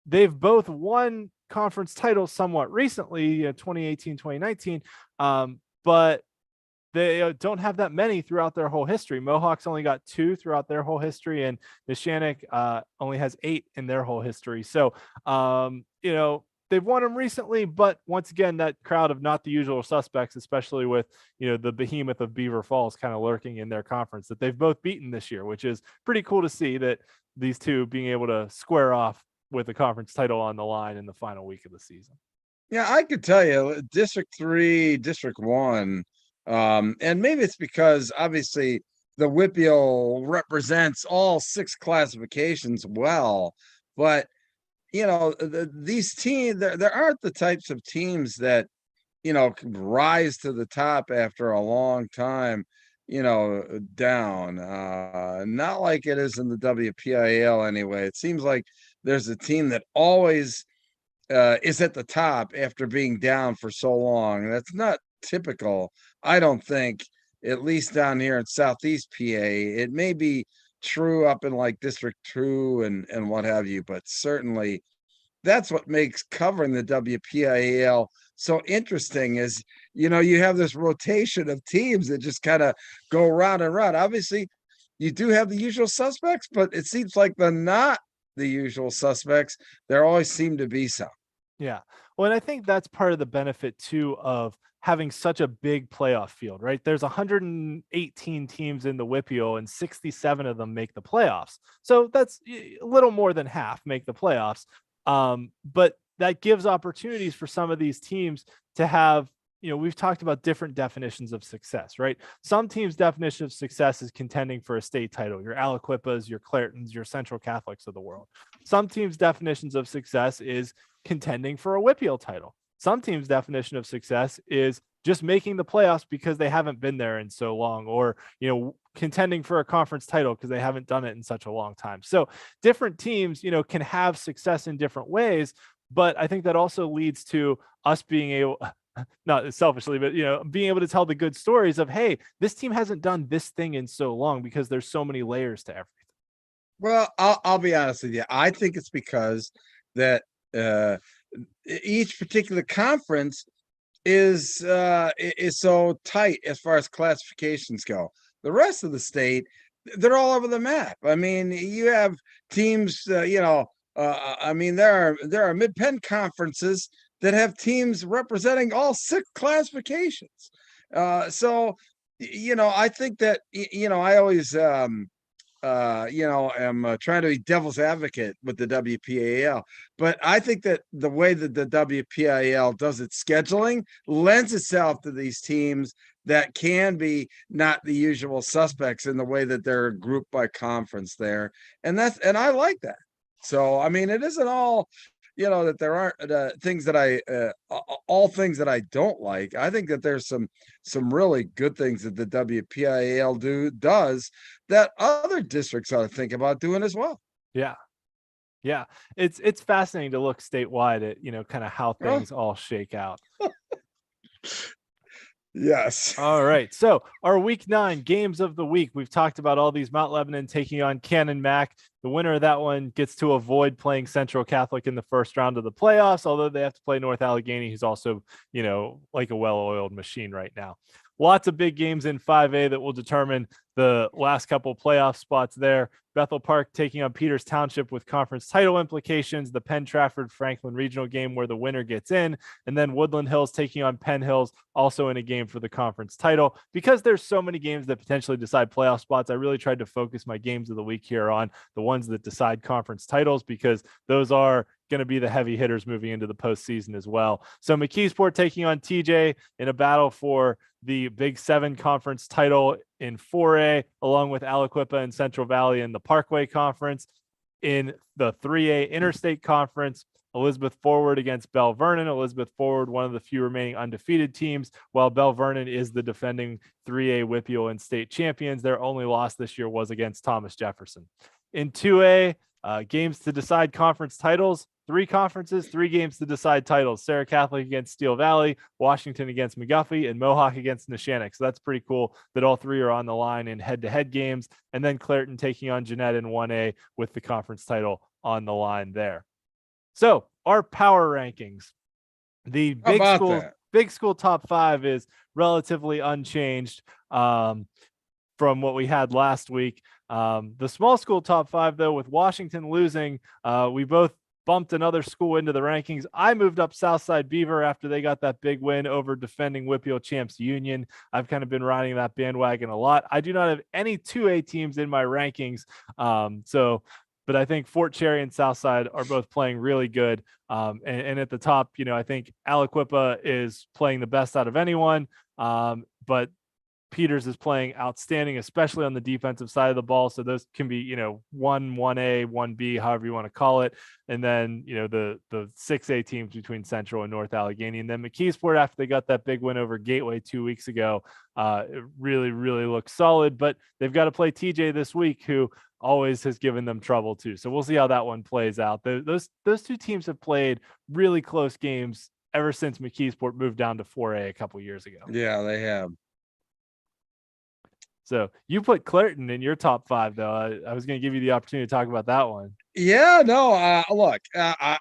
they've both won conference titles somewhat recently, 2018, 2019. But they don't have that many throughout their whole history. Mohawks only got 2 throughout their whole history, and Neshannock only has 8 in their whole history. So, they've won them recently, but once again, that crowd of not the usual suspects, especially with, the behemoth of Beaver Falls kind of lurking in their conference, that they've both beaten this year, which is pretty cool to see, that these two being able to square off with the conference title on the line in the final week of the season. Yeah, I could tell you District 3, District 1, and maybe it's because obviously the WPIAL represents all 6 classifications well, but these teams, there aren't the types of teams that can rise to the top after a long time down. Not like it is in the WPIAL anyway. It seems like there's a team that always is at the top after being down for so long. That's not typical, I don't think, at least down here in Southeast PA. It may be true up in like District 2 and what have you, but certainly that's what makes covering the WPIAL so interesting is, you have this rotation of teams that just kind of go round and round. Obviously, you do have the usual suspects, but it seems like they're not the usual suspects. There always seem to be some. Yeah. Well, and I think that's part of the benefit too of having such a big playoff field, right? There's 118 teams in the WPIAL and 67 of them make the playoffs. So that's a little more than half make the playoffs. But that gives opportunities for some of these teams to have, we've talked about different definitions of success, right? Some teams' definition of success is contending for a state title, your Aliquippas, your Clairtons, your Central Catholics of the world. Some teams' definitions of success is contending for a WPIAL title. Some teams' definition of success is just making the playoffs because they haven't been there in so long, or, contending for a conference title because they haven't done it in such a long time. So different teams, can have success in different ways, but I think that also leads to us being able, not selfishly, but, being able to tell the good stories of, hey, this team hasn't done this thing in so long because there's so many layers to everything. Well, I'll be honest with you. I think it's because that each particular conference is so tight as far as classifications go. The rest of the state, they're all over the map. I mean, you have teams, there are mid-pen conferences that have teams representing all 6 classifications. So I think that, I always, am trying to be devil's advocate with the WPIAL, but I think that the way that the WPIAL does its scheduling lends itself to these teams that can be not the usual suspects in the way that they're grouped by conference there. And I like that. So, I mean, it isn't all, that there aren't things that all things that I don't like. I think that there's some really good things that the WPIAL does that other districts ought to think about doing as well. Yeah. Yeah. It's fascinating to look statewide at, kind of how things all shake out. Yes. All right. So our week 9 games of the week, we've talked about all these. Mount Lebanon taking on Cannon Mac. The winner of that one gets to avoid playing Central Catholic in the first round of the playoffs, although they have to play North Allegheny, who's also, like a well-oiled machine right now. Lots of big games in 5A that will determine the last couple playoff spots there. Bethel Park taking on Peters Township with conference title implications, the Penn Trafford Franklin regional game where the winner gets in, and then Woodland Hills taking on Penn Hills, also in a game for the conference title. Because there's so many games that potentially decide playoff spots, I really tried to focus my games of the week here on the ones that decide conference titles, because those are going to be the heavy hitters moving into the postseason as well. So McKeesport taking on TJ in a battle for the Big 7 conference title in 4A, along with Aliquippa and Central Valley in the Parkway Conference. In the 3A Interstate Conference, Elizabeth Forward against Bell Vernon. Elizabeth Forward, one of the few remaining undefeated teams, while Bell Vernon is the defending 3A WPIAL and state champions. Their only loss this year was against Thomas Jefferson. In 2A, games to decide conference titles. 3 conferences, 3 games to decide titles. Sarah Catholic against Steel Valley, Washington against McGuffey, and Mohawk against Neshannock. So that's pretty cool that all 3 are on the line in head-to-head games. And then Clairton taking on Jeanette in 1A with the conference title on the line there. So our power rankings. The big school top 5 is relatively unchanged from what we had last week. The small school top 5, though, with Washington losing, we both bumped another school into the rankings. I moved up Southside Beaver after they got that big win over defending WPIAL champs Union. I've kind of been riding that bandwagon a lot. I do not have any 2A teams in my rankings. But I think Fort Cherry and Southside are both playing really good. And at the top, I think Aliquippa is playing the best out of anyone. But Peters is playing outstanding, especially on the defensive side of the ball. So those can be, 1A, 1B, however you want to call it. And then, the 6A teams between Central and North Allegheny. And then McKeesport, after they got that big win over Gateway 2 weeks ago, it really, really looks solid. But they've got to play TJ this week, who always has given them trouble too. So we'll see how that one plays out. Those two teams have played really close games ever since McKeesport moved down to 4A a couple years ago. Yeah, they have. So you put Clairton in your top 5, though. I was going to give you the opportunity to talk about that one. Yeah, no, look,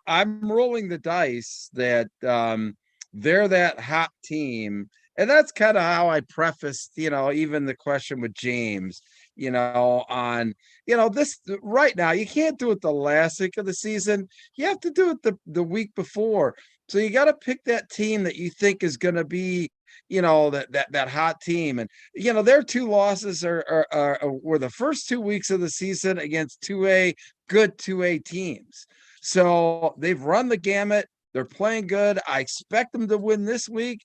I'm rolling the dice that they're that hot team. And that's kind of how I prefaced, even the question with James, on, this right now. You can't do it the last week of the season. You have to do it the week before. So you got to pick that team that you think is going to be, that hot team. And, their 2 losses were the first 2 weeks of the season against 2A, good 2A teams. So they've run the gamut. They're playing good. I expect them to win this week,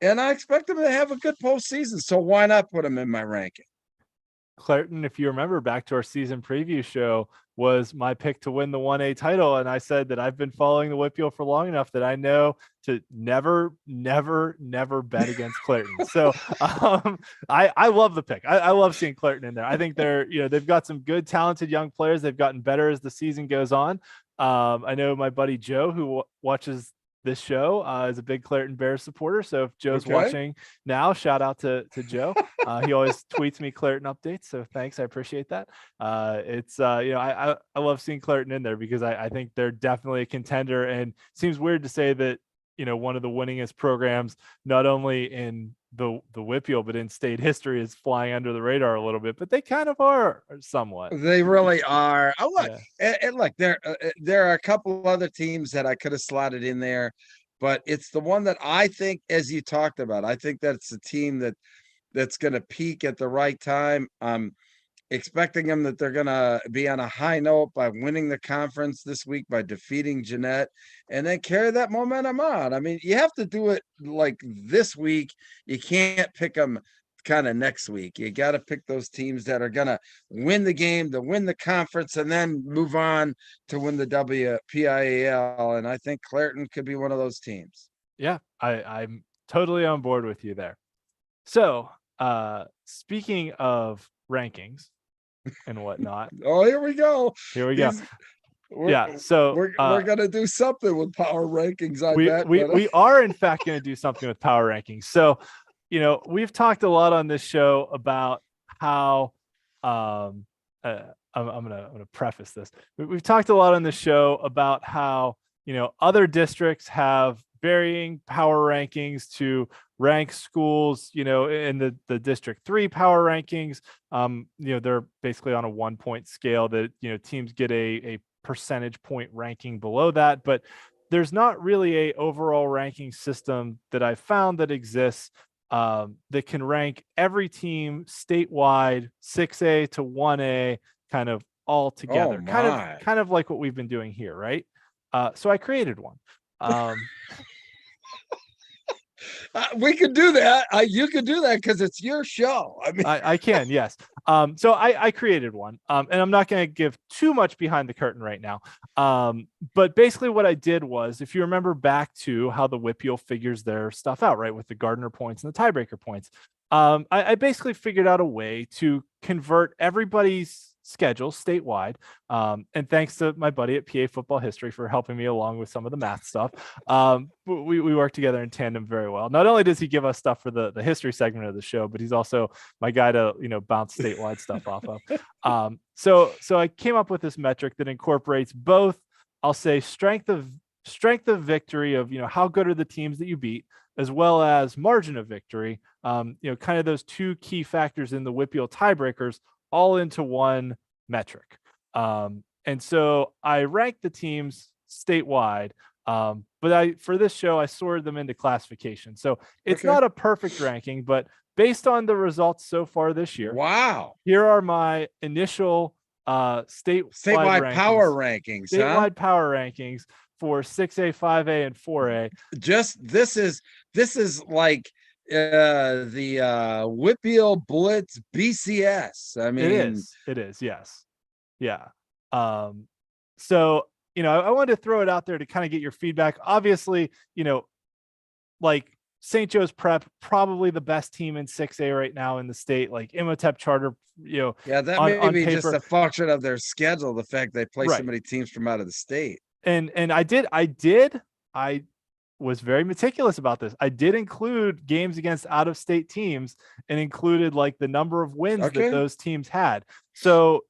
and I expect them to have a good postseason. So why not put them in my ranking? Clairton, if you remember back to our season preview show, was my pick to win the 1A title. And I said that I've been following the WPIAL for long enough that I know to never bet against Clairton. So I love the pick. I love seeing Clairton in there. I think they've got some good, talented young players. They've gotten better as the season goes on. I know my buddy Joe, who watches this show, is a big Clairton Bears supporter. So if Joe's watching now, shout out to Joe. He always tweets me Clairton updates. So thanks. I appreciate that. I love seeing Clairton in there because I think they're definitely a contender, and it seems weird to say that, one of the winningest programs, not only in the WPIAL, but in state history, is flying under the radar a little bit, but they kind of are somewhat. They really are. Oh, look, and look, there are a couple other teams that I could have slotted in there, but it's the one that I think, as you talked about, I think that's a team that's going to peak at the right time. Expecting them that they're going to be on a high note by winning the conference this week, by defeating Jeanette, and then carry that momentum on. I mean, you have to do it like this week. You can't pick them kind of next week. You got to pick those teams that are going to win the game, to win the conference, and then move on to win the WPIAL. And I think Clairton could be one of those teams. Yeah, I'm totally on board with you there. So speaking of rankings and whatnot. Oh, here we go. So we're gonna do something with power rankings. We are in fact going to do something with power rankings. So, we've talked a lot on this show about how I'm gonna preface this. We've talked a lot on this show about how other districts have varying power rankings to rank schools, in the District 3 power rankings. They're basically on a 1-point scale that, teams get a percentage point ranking below that, but there's not really a overall ranking system that I've found that exists that can rank every team statewide, 6A to 1A, kind of all together, kind of like what we've been doing here. Right. So I created one. We could do that. You could do that because it's your show. I mean, I can, yes. So I created one, and I'm not going to give too much behind the curtain right now. But basically, what I did was, if you remember back to how the WPIAL figures their stuff out, right, with the Gardner points and the tiebreaker points, I basically figured out a way to convert everybody's schedule statewide. And thanks to my buddy at PA Football History for helping me along with some of the math stuff. We work together in tandem very well. Not only does he give us stuff for the history segment of the show, but he's also my guy to, bounce statewide stuff off of. So I came up with this metric that incorporates both, I'll say, strength of strength of victory of, how good are the teams that you beat, as well as margin of victory, kind of those two key factors in the WPIAL tiebreakers all into one metric. And so I ranked the teams statewide, but for this show, I sorted them into classification. So it's Okay. not a perfect ranking, but based on the results so far this year, Wow. here are my initial Statewide power rankings, huh? statewide power rankings for 6A, 5A, and 4A. This is like the WPIAL Blitz BCS. I mean, It is, yes. Yeah. So, I wanted to throw it out there to kind of get your feedback. Obviously, like St. Joe's Prep, probably the best team in 6A right now in the state, like Imhotep Charter, yeah, that on, may on be paper. just a function of their schedule, the fact they play so Right. many teams from out of the state. And I was very meticulous about this. I did include games against out-of-state teams and included like the number of wins Okay. that those teams had. So,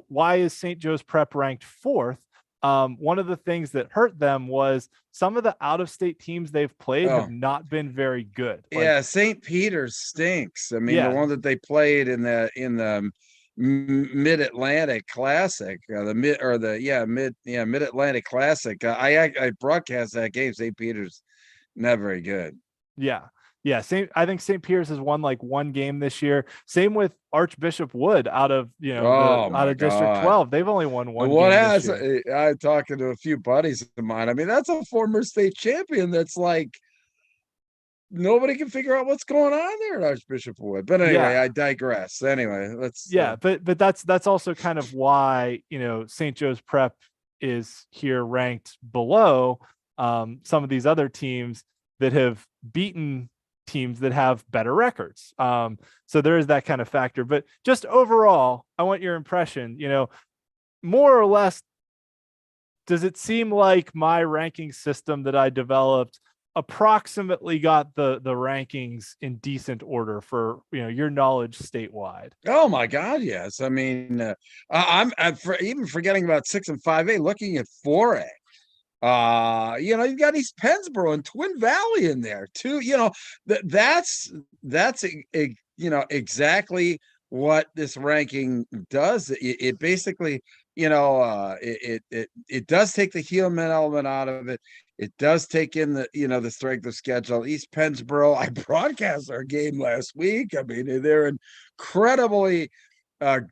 why is St. Joe's Prep ranked 4th? One of the things that hurt them was some of the out-of-state teams they've played have not been very good. Yeah, St. Peter's stinks. I mean, Yeah. the one that they played in the Mid-Atlantic Classic, Mid-Atlantic Classic. I broadcast that game. St. Peter's not very good. Yeah. I think St. Piers has won like one game this year. Same with Archbishop Wood out of out of District 12. They've only won one game this year. I'm talking to a few buddies of mine. I mean, that's a former state champion that's like nobody can figure out what's going on there at Archbishop Wood. But anyway, I digress. Anyway, let's but that's also kind of why St. Joe's Prep is here ranked below some of these other teams that have beaten teams that have better records. So there is that kind of factor. But just overall, I want your impression, more or less, does it seem like my ranking system that I developed approximately got the rankings in decent order for your knowledge statewide? Oh my God, yes. I mean, I'm even forgetting about 6 and 5A, looking at 4A. You've got East Pennsboro and Twin Valley in there too. That's exactly what this ranking does. It basically, it does take the human element out of it. It does take in the strength of schedule. East Pennsboro, I broadcast our game last week. I mean, they're an incredibly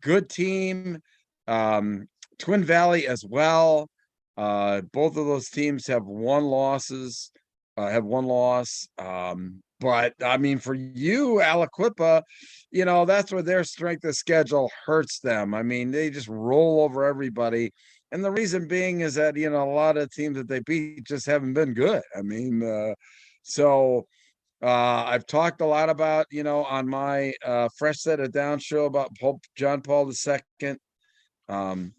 good team. Twin Valley as well. Both of those teams have one loss. But I mean, for you, Aliquippa, that's where their strength of schedule hurts them. I mean, they just roll over everybody. And the reason being is that, a lot of teams that they beat just haven't been good. I mean, I've talked a lot about, on my Fresh Set of Down show about Pope John Paul II.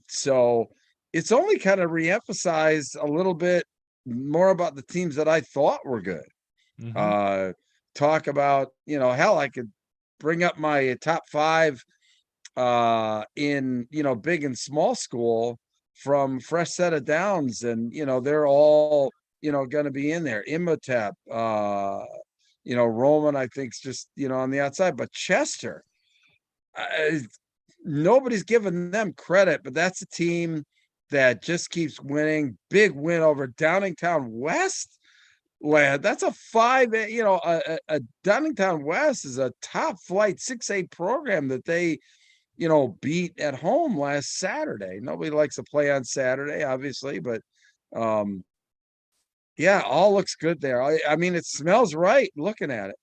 So it's only kind of reemphasized a little bit more about the teams that I thought were good. Mm-hmm. Talk about, hell, I could bring up my top 5 in, big and small school from Fresh Set of Downs. And, they're all, going to be in there. Imhotep, Roman, I think is just, on the outside, but Chester, nobody's giving them credit, but that's a team that just keeps winning. Big win over Downingtown West, lad. That's a 5A, a Downingtown West is a top flight 6A program that they, beat at home last Saturday. Nobody likes to play on Saturday, obviously, but all looks good there. I mean, it smells right looking at it.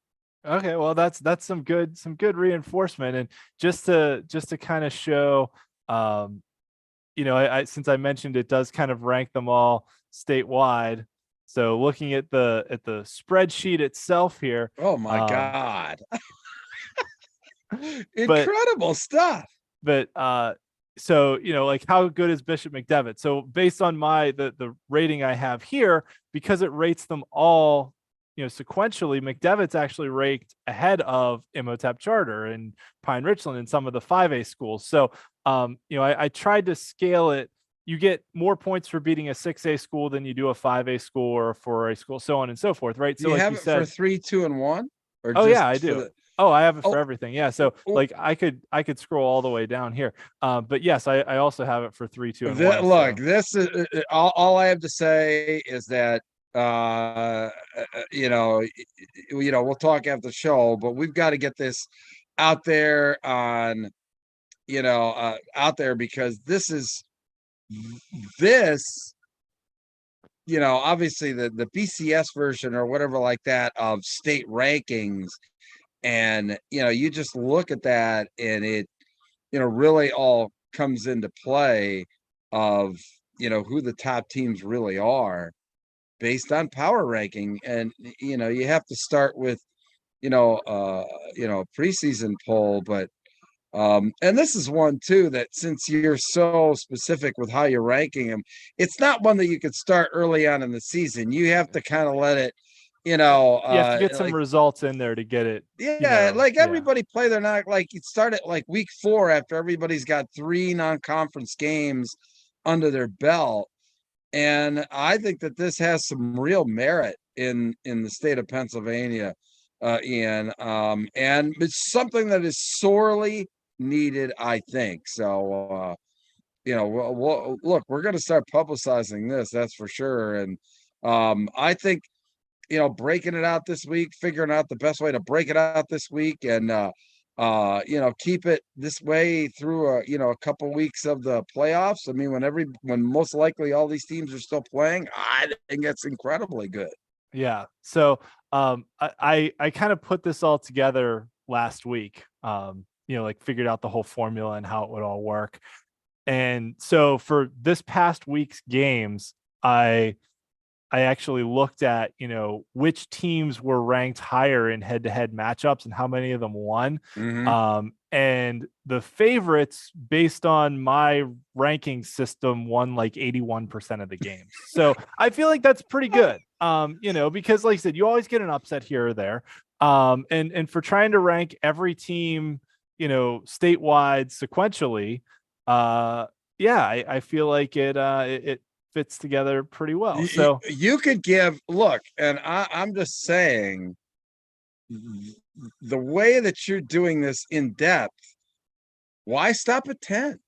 Okay, well, that's some good reinforcement. And just to kind of show, I since I mentioned it does kind of rank them all statewide. So looking at the spreadsheet itself here. Oh my God. Incredible stuff. But so like how good is Bishop McDevitt? So based on the rating I have here, because it rates them all sequentially, McDevitt's actually ranked ahead of Imhotep Charter and Pine Richland and some of the 5A schools. So I tried to scale it you get more points for beating a 6A school than you do a 5A school or a 4A school, so on and so forth, right? Do So you like have you it for said, 3, 2, and 1, or oh just yeah, I for do. the? Oh, I have it for Oh, everything. Yeah. So oh, like I could scroll all the way down here. But yes, I also have it for 3, 2, and 1. look, So this is all I have to say is that you know, we'll talk after the show, but we've got to get this out there on, out there, because this, obviously the BCS version or whatever like that of state rankings, and you just look at that and it, really all comes into play of, who the top teams really are based on power ranking. And, you have to start with, preseason poll, but and this is one too that, since you're so specific with how you're ranking them, it's not one that you could start early on in the season. You have to kind of let it, you have to get some like, results in there to get it. yeah, like Yeah. everybody play their not like you start at like week 4 after everybody's got 3 non-conference games under their belt. And I think that this has some real merit in the state of Pennsylvania, Ian. And it's something that is sorely needed, I think. So we'll look, we're going to start publicizing this, that's for sure. And I think, breaking it out this week, figuring out the best way to break it out this week, and keep it this way through a couple weeks of the playoffs. I mean, when most likely all these teams are still playing, I think that's incredibly good. Yeah. So I kind of put this all together last week. Like figured out the whole formula and how it would all work. And so for this past week's games, I actually looked at, which teams were ranked higher in head-to-head matchups and how many of them won. Mm-hmm. And the favorites, based on my ranking system, won like 81% of the games. So I feel like that's pretty good. Because like I said, you always get an upset here or there. And for trying to rank every team, statewide sequentially, I feel like it fits together pretty well. So You could look, and I'm just saying, the way that you're doing this in depth, why stop at 10?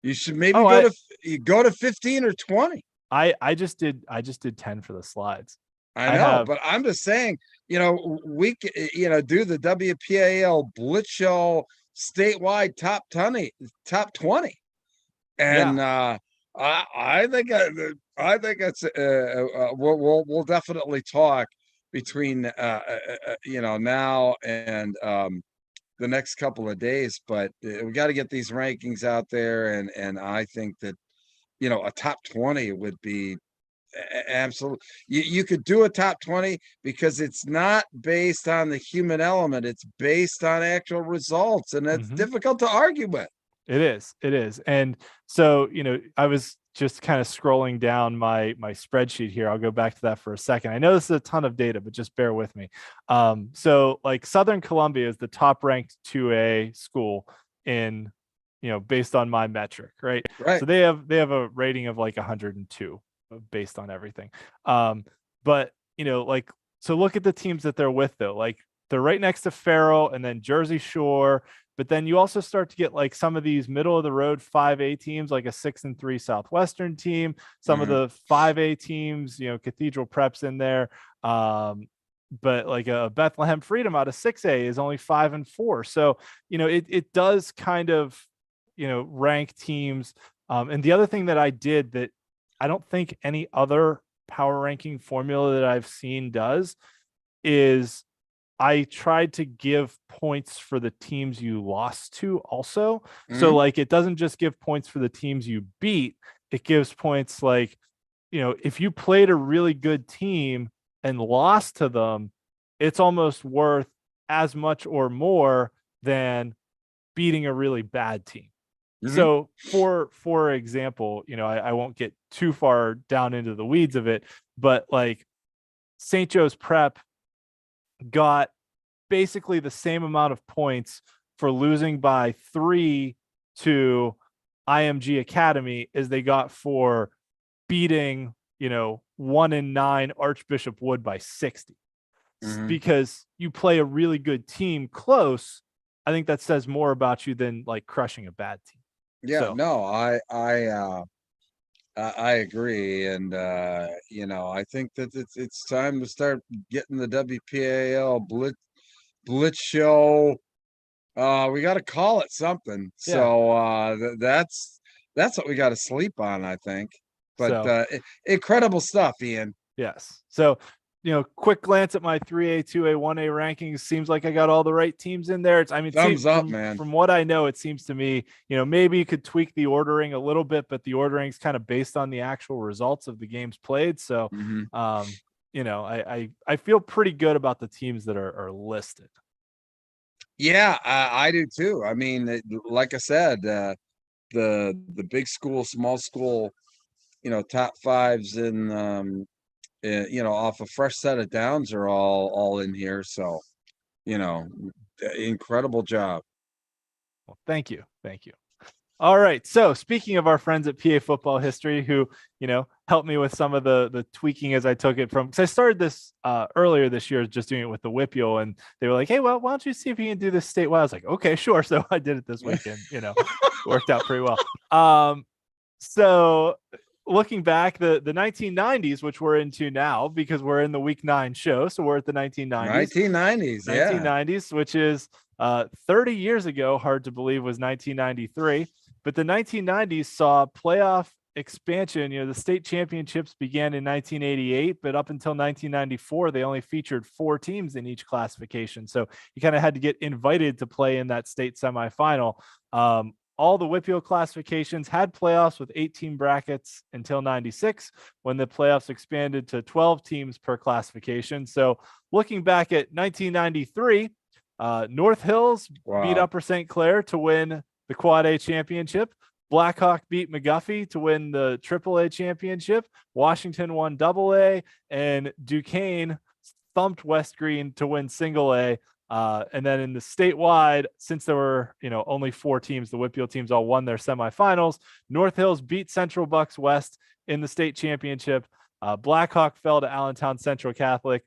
You should maybe go to 15 or 20. I just did 10 for the slides. I know, but I'm just saying, we do the WPIAL Blitz Show statewide top 20. And I think it's we'll definitely talk between now and the next couple of days, but we got to get these rankings out there, and I think that a top 20 would be absolutely. You could do a top 20 because it's not based on the human element, it's based on actual results, and that's difficult to argue with. It is. And so, I was just kind of scrolling down my spreadsheet here. I'll go back to that for a second. I know this is a ton of data, but just bear with me. So like Southern Columbia is the top ranked 2A school in, based on my metric, right? Right. So they have a rating of like 102 based on everything. But so look at the teams that they're with though. Like they're right next to Farrell and then Jersey Shore. But then you also start to get like some of these middle of the road 5A teams, like a 6-3 Southwestern team, some of the 5A teams, Cathedral Prep's in there. But like a Bethlehem Freedom out of 6A is only 5-4. So, it does kind of, rank teams. And the other thing that I did that I don't think any other power ranking formula that I've seen does is I tried to give points for the teams you lost to also. So like, it doesn't just give points for the teams you beat. It gives points like, if you played a really good team and lost to them, it's almost worth as much or more than beating a really bad team. So for example, I won't get too far down into the weeds of it, but like St. Joe's Prep got basically the same amount of points for losing by 3 to IMG Academy as they got for beating, 1-9 Archbishop Wood by 60. Because you play a really good team close, I think that says more about you than like crushing a bad team. Yeah, So, no, I agree, and I think that it's time to start getting the WPAL Blitz show. We got to call it something. Yeah. So that's what we got to sleep on, I think. But So incredible stuff, Ian. yes. So, quick glance at my 3A, 2A, 1A rankings. Seems like I got all the right teams in there. Thumbs up, man. From what I know, it seems to me, maybe you could tweak the ordering a little bit, but the ordering is kind of based on the actual results of the games played. So, I feel pretty good about the teams that are listed. Yeah, I do too. I mean, like I said, the big school, small school, top fives and off a fresh set of downs are all in here. So, incredible job. Well, thank you. All right. So speaking of our friends at PA Football History, who helped me with some of the tweaking as I took it from, because I started this earlier this year, just doing it with the WPIAL, and they were like, "Hey, well, why don't you see if you can do this statewide?" I was like, "Okay, sure." So I did it this weekend. Worked out pretty well. So looking back, the 1990s, which we're into now because we're in the week 9 show, so we're at the 1990s. 1990s, which is 30 years ago. Hard to believe was 1993. But the 1990s saw playoff expansion. The state championships began in 1988, but up until 1994, they only featured 4 teams in each classification. So you kind of had to get invited to play in that state semifinal. All the WPIAL classifications had playoffs with 18 brackets until 96, when the playoffs expanded to 12 teams per classification. So looking back at 1993, North Hills beat Upper St. Clair to win the Quad A championship. Blackhawk beat McGuffey to win the AAA championship. Washington won AA, and Duquesne thumped West Green to win Single A. And then in the statewide, since there were only 4 teams, the WPIAL teams all won their semifinals. North Hills beat Central Bucks West in the state championship. Blackhawk fell to Allentown Central Catholic.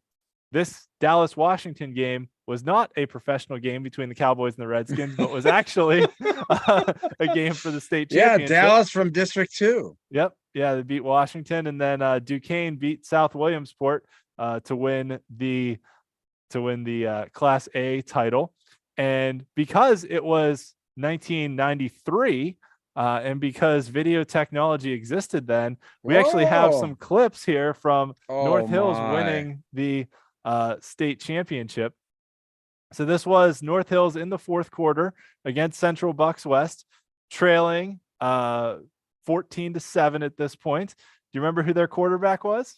This Dallas-Washington game was not a professional game between the Cowboys and the Redskins, but was actually a game for the state championship. Yeah, Dallas from District 2. Yep. Yeah, they beat Washington, and then Duquesne beat South Williamsport to win the Class A title. And because it was 1993, and because video technology existed then, we actually have some clips here from North Hills winning the state championship. So this was North Hills in the 4th quarter against Central Bucks West, trailing 14-7 at this point. Do you remember who their quarterback was?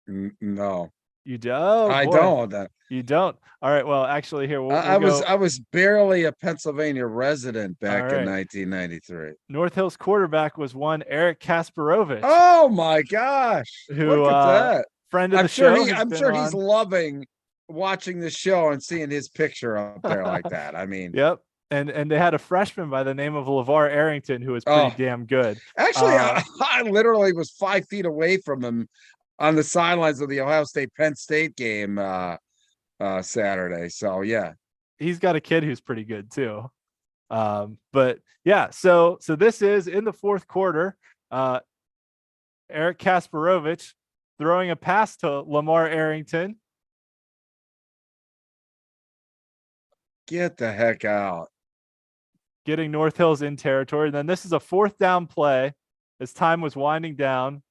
No. You don't? I don't. You don't? All right. Well, actually, here I was barely a Pennsylvania resident back in 1993. North Hills quarterback was one Eric Kasparovich. Oh my gosh! Who look at that? Friend of the show. I'm sure he's loving watching the show and seeing his picture up there like that. I mean, yep. And they had a freshman by the name of LeVar Arrington who was pretty damn good. Actually, I literally was 5 feet away from him on the sidelines of the Ohio State-Penn State game Saturday. So yeah, he's got a kid who's pretty good too. But yeah, so this is in the 4th quarter. Eric Kasparovich throwing a pass to Lamar Arrington. Get the heck out. Getting North Hills in territory. And then this is a 4th down play as time was winding down.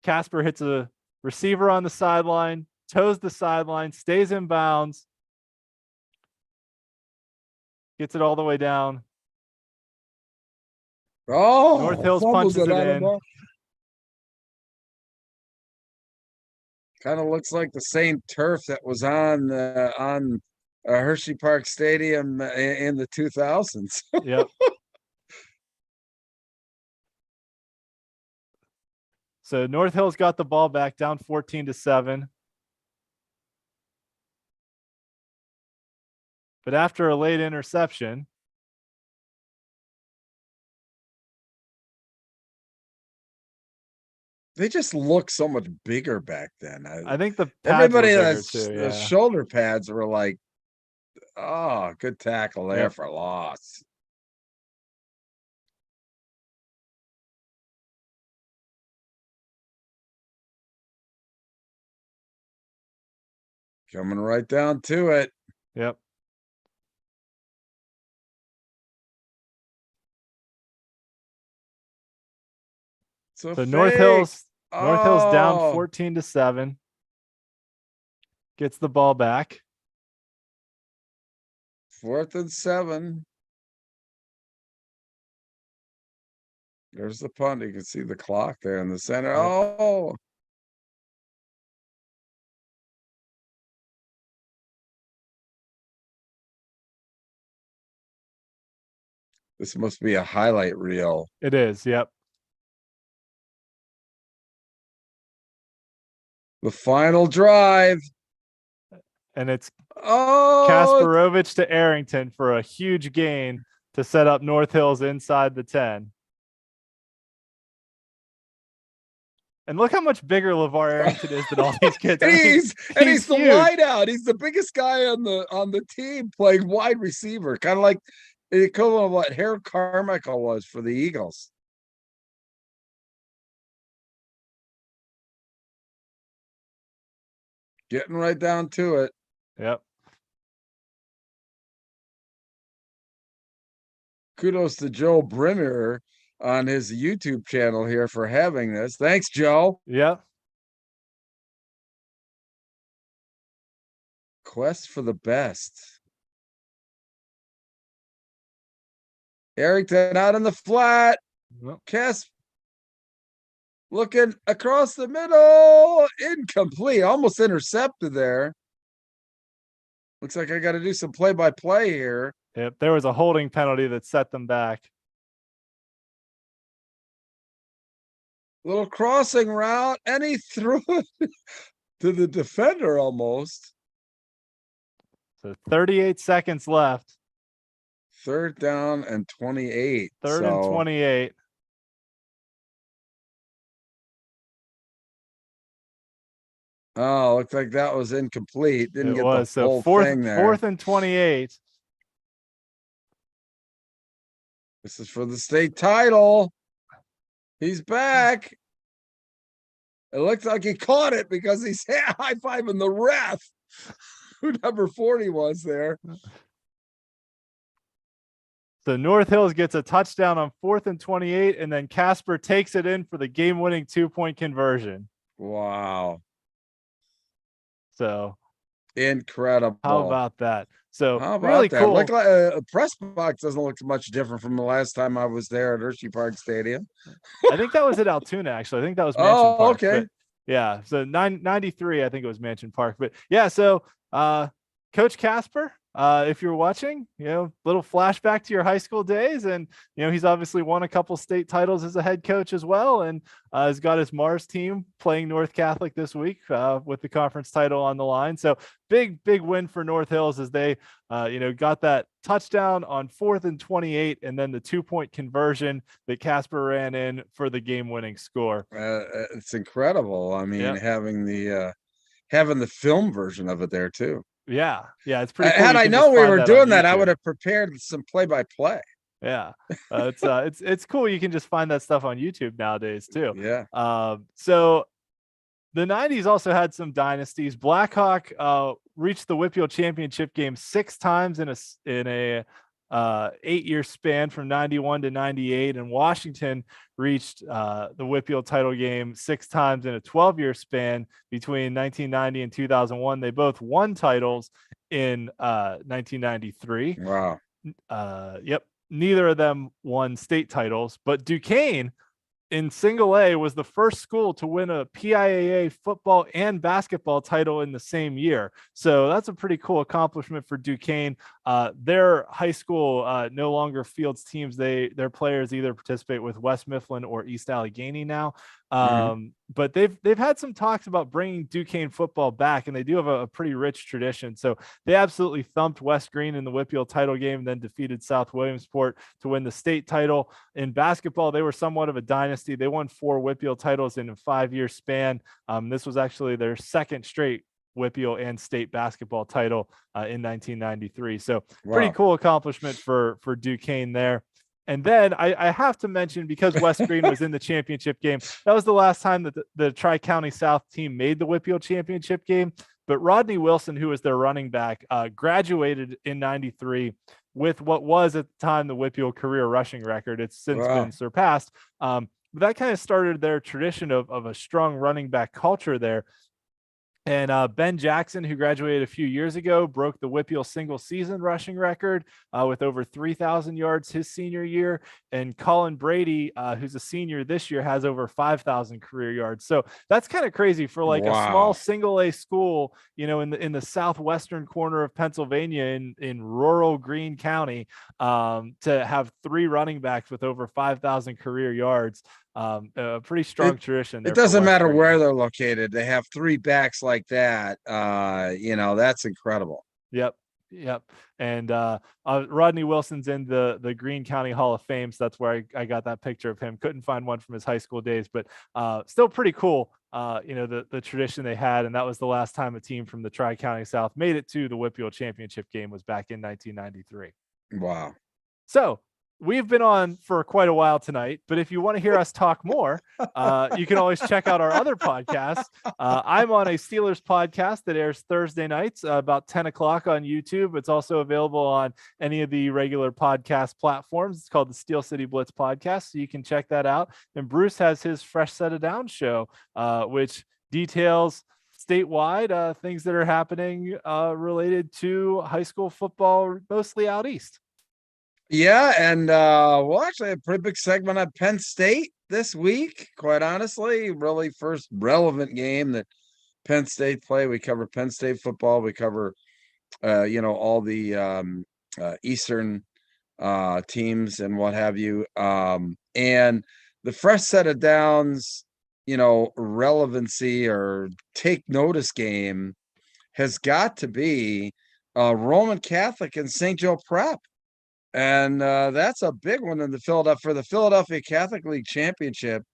Casper hits a receiver on the sideline, toes the sideline, stays in bounds, gets it all the way down. North Hills punches it in. Kind of looks like the same turf that was on Hershey Park Stadium in the 2000s. Yep. So North Hills got the ball back, down 14-7. But after a late interception, They just look so much bigger back then. I think the pads Everybody were bigger that's too. the Yeah. shoulder pads were like, oh, good tackle there Yep. for loss. Coming right down to it. Yep. So North fake. Hill's down Oh, 14-7. Gets the ball back. 4th and 7. There's the punt. You can see the clock there in the center. Yep. Oh, this must be a highlight reel. It is. Yep. The final drive. And it's Oh, Kasparovich to Arrington for a huge gain to set up North Hills inside the 10. And look how much bigger LeVar Arrington is than all these kids. I mean, he's the huge. wideout. He's the biggest guy on the team playing wide receiver, kind of like the equivalent of what Harold Carmichael was for the Eagles. Getting right down to it. Yep. Kudos to Joe Brimmer on his YouTube channel here for having this. Thanks, Joe. Yep. Quest for the best. Arrington out in the flat. Yep. Kes looking across the middle. Incomplete. Almost intercepted there. Looks like I got to do some play-by-play here. Yep. There was a holding penalty that set them back. Little crossing route, and he threw it to the defender almost. So 38 seconds left. 3rd down and 28. Third and 28. Oh, looks like that was incomplete. Didn't It get was. the So whole fourth thing there. and 28. This is for the state title. He's back. It looks like he caught it because he's high-fiving the ref, who number 40 was there. So North Hills gets a touchdown on 4th and 28, and then Casper takes it in for the game-winning 2-point conversion. Wow. So incredible. how about that? So How about really that? cool. Look like a press box doesn't look much different from the last time I was there at Hershey Park Stadium. I think that was at Altoona, actually. I think that was Mansion Oh, Park. okay. But yeah. So 93, I think it was Mansion Park. But yeah, so Coach Casper, if you're watching, little flashback to your high school days, and he's obviously won a couple state titles as a head coach as well, and has got his Mars team playing North Catholic this week with the conference title on the line. So big win for North Hills as they got that touchdown on 4th and 28, and then the 2-point conversion that Casper ran in for the game-winning score. It's incredible. I mean, Yep. having the film version of it there too. Yeah, it's pretty cool. Had I known we were doing that, I would have prepared some play-by-play. Yeah, it's cool. You can just find that stuff on YouTube nowadays too. Yeah. So the 90s also had some dynasties. Blackhawk reached the WPIAL championship game 6 times in a 8-year span from 91 to 98, and Washington reached the WPIAL title game 6 times in a 12-year span between 1990 and 2001. They both won titles in 1993. Wow. Yep. Neither of them won state titles, but Duquesne in single A was the first school to win a PIAA football and basketball title in the same year. So that's a pretty cool accomplishment for Duquesne. Their high school no longer fields teams. Their players either participate with West Mifflin or East Allegheny now. But they've had some talks about bringing Duquesne football back, and they do have a pretty rich tradition. So they absolutely thumped West Green in the WPIAL title game, and then defeated South Williamsport to win the state title. In basketball, they were somewhat of a dynasty. They won 4 WPIAL titles in a 5-year span. This was actually their second straight WPIAL and state basketball title in 1993. So pretty cool accomplishment for Duquesne there. And then I have to mention, because West Green was in the championship game, that was the last time that the Tri-County South team made the WPIAL championship game. But Rodney Wilson, who was their running back, graduated in 93 with what was at the time the WPIAL career rushing record. It's since been surpassed. But that kind of started their tradition of a strong running back culture there. And Ben Jackson, who graduated a few years ago, broke the WPIAL single season rushing record with over 3,000 yards his senior year. And Colin Brady, who's a senior this year, has over 5,000 career yards. So that's kind of crazy for like a small single A school, in the southwestern corner of Pennsylvania in rural Greene County, to have 3 running backs with over 5,000 career yards. A pretty strong tradition. It doesn't matter where they're located. They have 3 backs like that. That's incredible. Yep. And Rodney Wilson's in the Greene County Hall of Fame. So that's where I got that picture of him. Couldn't find one from his high school days, but still pretty cool. The tradition they had, and that was the last time a team from the Tri-County South made it to the WPIAL championship game, was back in 1993. Wow. So we've been on for quite a while tonight, but if you want to hear us talk more, you can always check out our other podcasts. I'm on a Steelers podcast that airs Thursday nights about 10 o'clock on YouTube. It's also available on any of the regular podcast platforms. It's called the Steel City Blitz podcast, so you can check that out. And Bruce has his Fresh Set of Downs show, which details statewide things that are happening related to high school football, mostly out east. Yeah, and we'll actually have a pretty big segment on Penn State this week, quite honestly. Really first relevant game that Penn State play. We cover Penn State football. We cover, all the Eastern teams and what have you. And the Fresh Set of Downs, relevancy or take notice game has got to be Roman Catholic and St. Joe Prep. And that's a big one in the Philadelphia Catholic League Championship.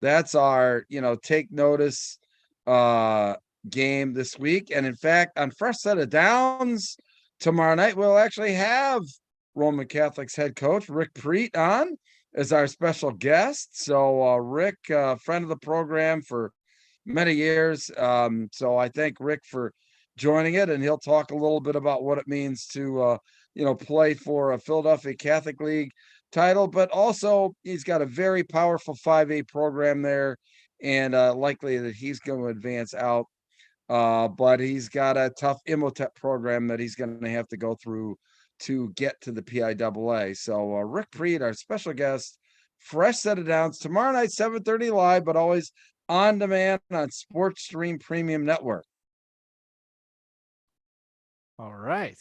That's our, take notice game this week. And in fact, on Fresh Set of Downs tomorrow night, we'll actually have Roman Catholic's head coach, Rick Preet, on as our special guest. So Rick, friend of the program for many years. So I thank Rick for joining it, and he'll talk a little bit about what it means to play for a Philadelphia Catholic League title, but also he's got a very powerful 5A program there, and likely that he's going to advance out. But he's got a tough Imhotep program that he's going to have to go through to get to the PIAA. So Rick Preet, our special guest, Fresh Set of Downs tomorrow night, 7:30 live, but always on demand on Sports Stream Premium Network. All right.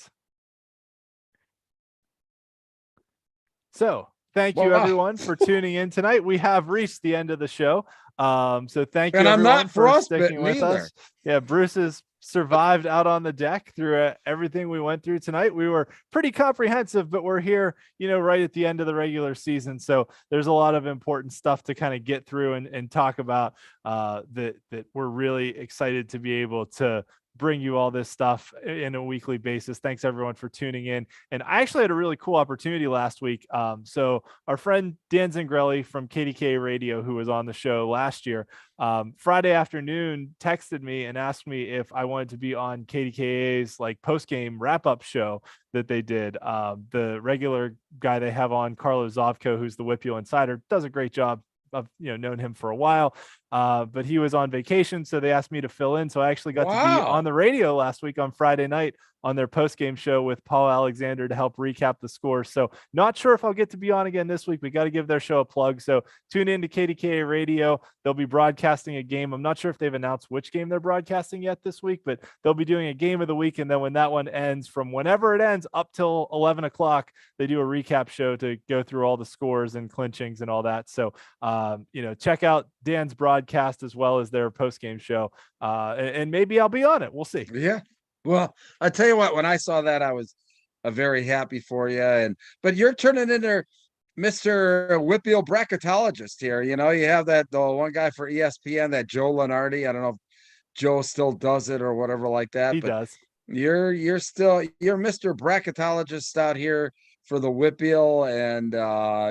So thank you everyone for tuning in tonight. We have reached the end of the show. So thank you everyone for sticking with us. Yeah, Bruce has survived out on the deck through everything we went through tonight. We were pretty comprehensive, but we're here, right at the end of the regular season. So there's a lot of important stuff to kind of get through and talk about that we're really excited to be able to bring you all this stuff in a weekly basis. Thanks everyone for tuning in. And I actually had a really cool opportunity last week. So our friend Dan Zingrelli from KDKA Radio, who was on the show last year, Friday afternoon texted me and asked me if I wanted to be on KDKA's like post-game wrap-up show that they did. The regular guy they have on, Carlo Zovko, who's the WPIAL insider, does a great job. I've known him for a while. but he was on vacation, so they asked me to fill in. So I actually got to be Wow. on the radio last week on Friday night on their post-game show with Paul Alexander to help recap the score. So not sure if I'll get to be on again this week. We got to give their show a plug. So tune in to KDKA Radio. They'll be broadcasting a game. I'm not sure if they've announced which game they're broadcasting yet this week, but they'll be doing a game of the week. And then when that one ends, from whenever it ends up till 11 o'clock, they do a recap show to go through all the scores and clinchings and all that. So, check out Dan's broadcast as well as their post-game show. And maybe I'll be on it. We'll see. Yeah. Well, I tell you what, when I saw that, I was very happy for you. But you're turning into Mr. WPIAL bracketologist here. You have the one guy for ESPN, that Joe Lenardi. I don't know if Joe still does it or whatever like that. He but does. You're Mr. bracketologist out here for the WPIAL, and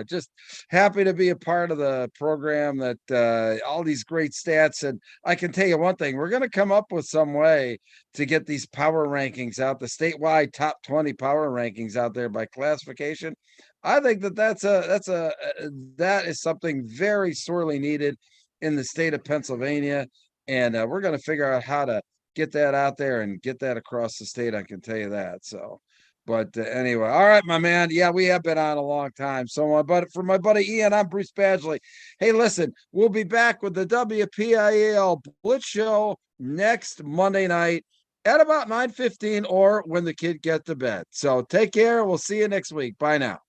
just happy to be a part of the program that all these great stats. And I can tell you one thing, we're going to come up with some way to get these power rankings out, the statewide top 20 power rankings out there by classification. I think that is something very sorely needed in the state of Pennsylvania. And we're going to figure out how to get that out there and get that across the state. I can tell you that. So, but anyway, all right, my man. Yeah, we have been on a long time. So, but for my buddy Ian, I'm Bruce Badgley. Hey, listen, we'll be back with the WPIAL Blitz Show next Monday night at about 9:15 or when the kid gets to bed. So take care. We'll see you next week. Bye now.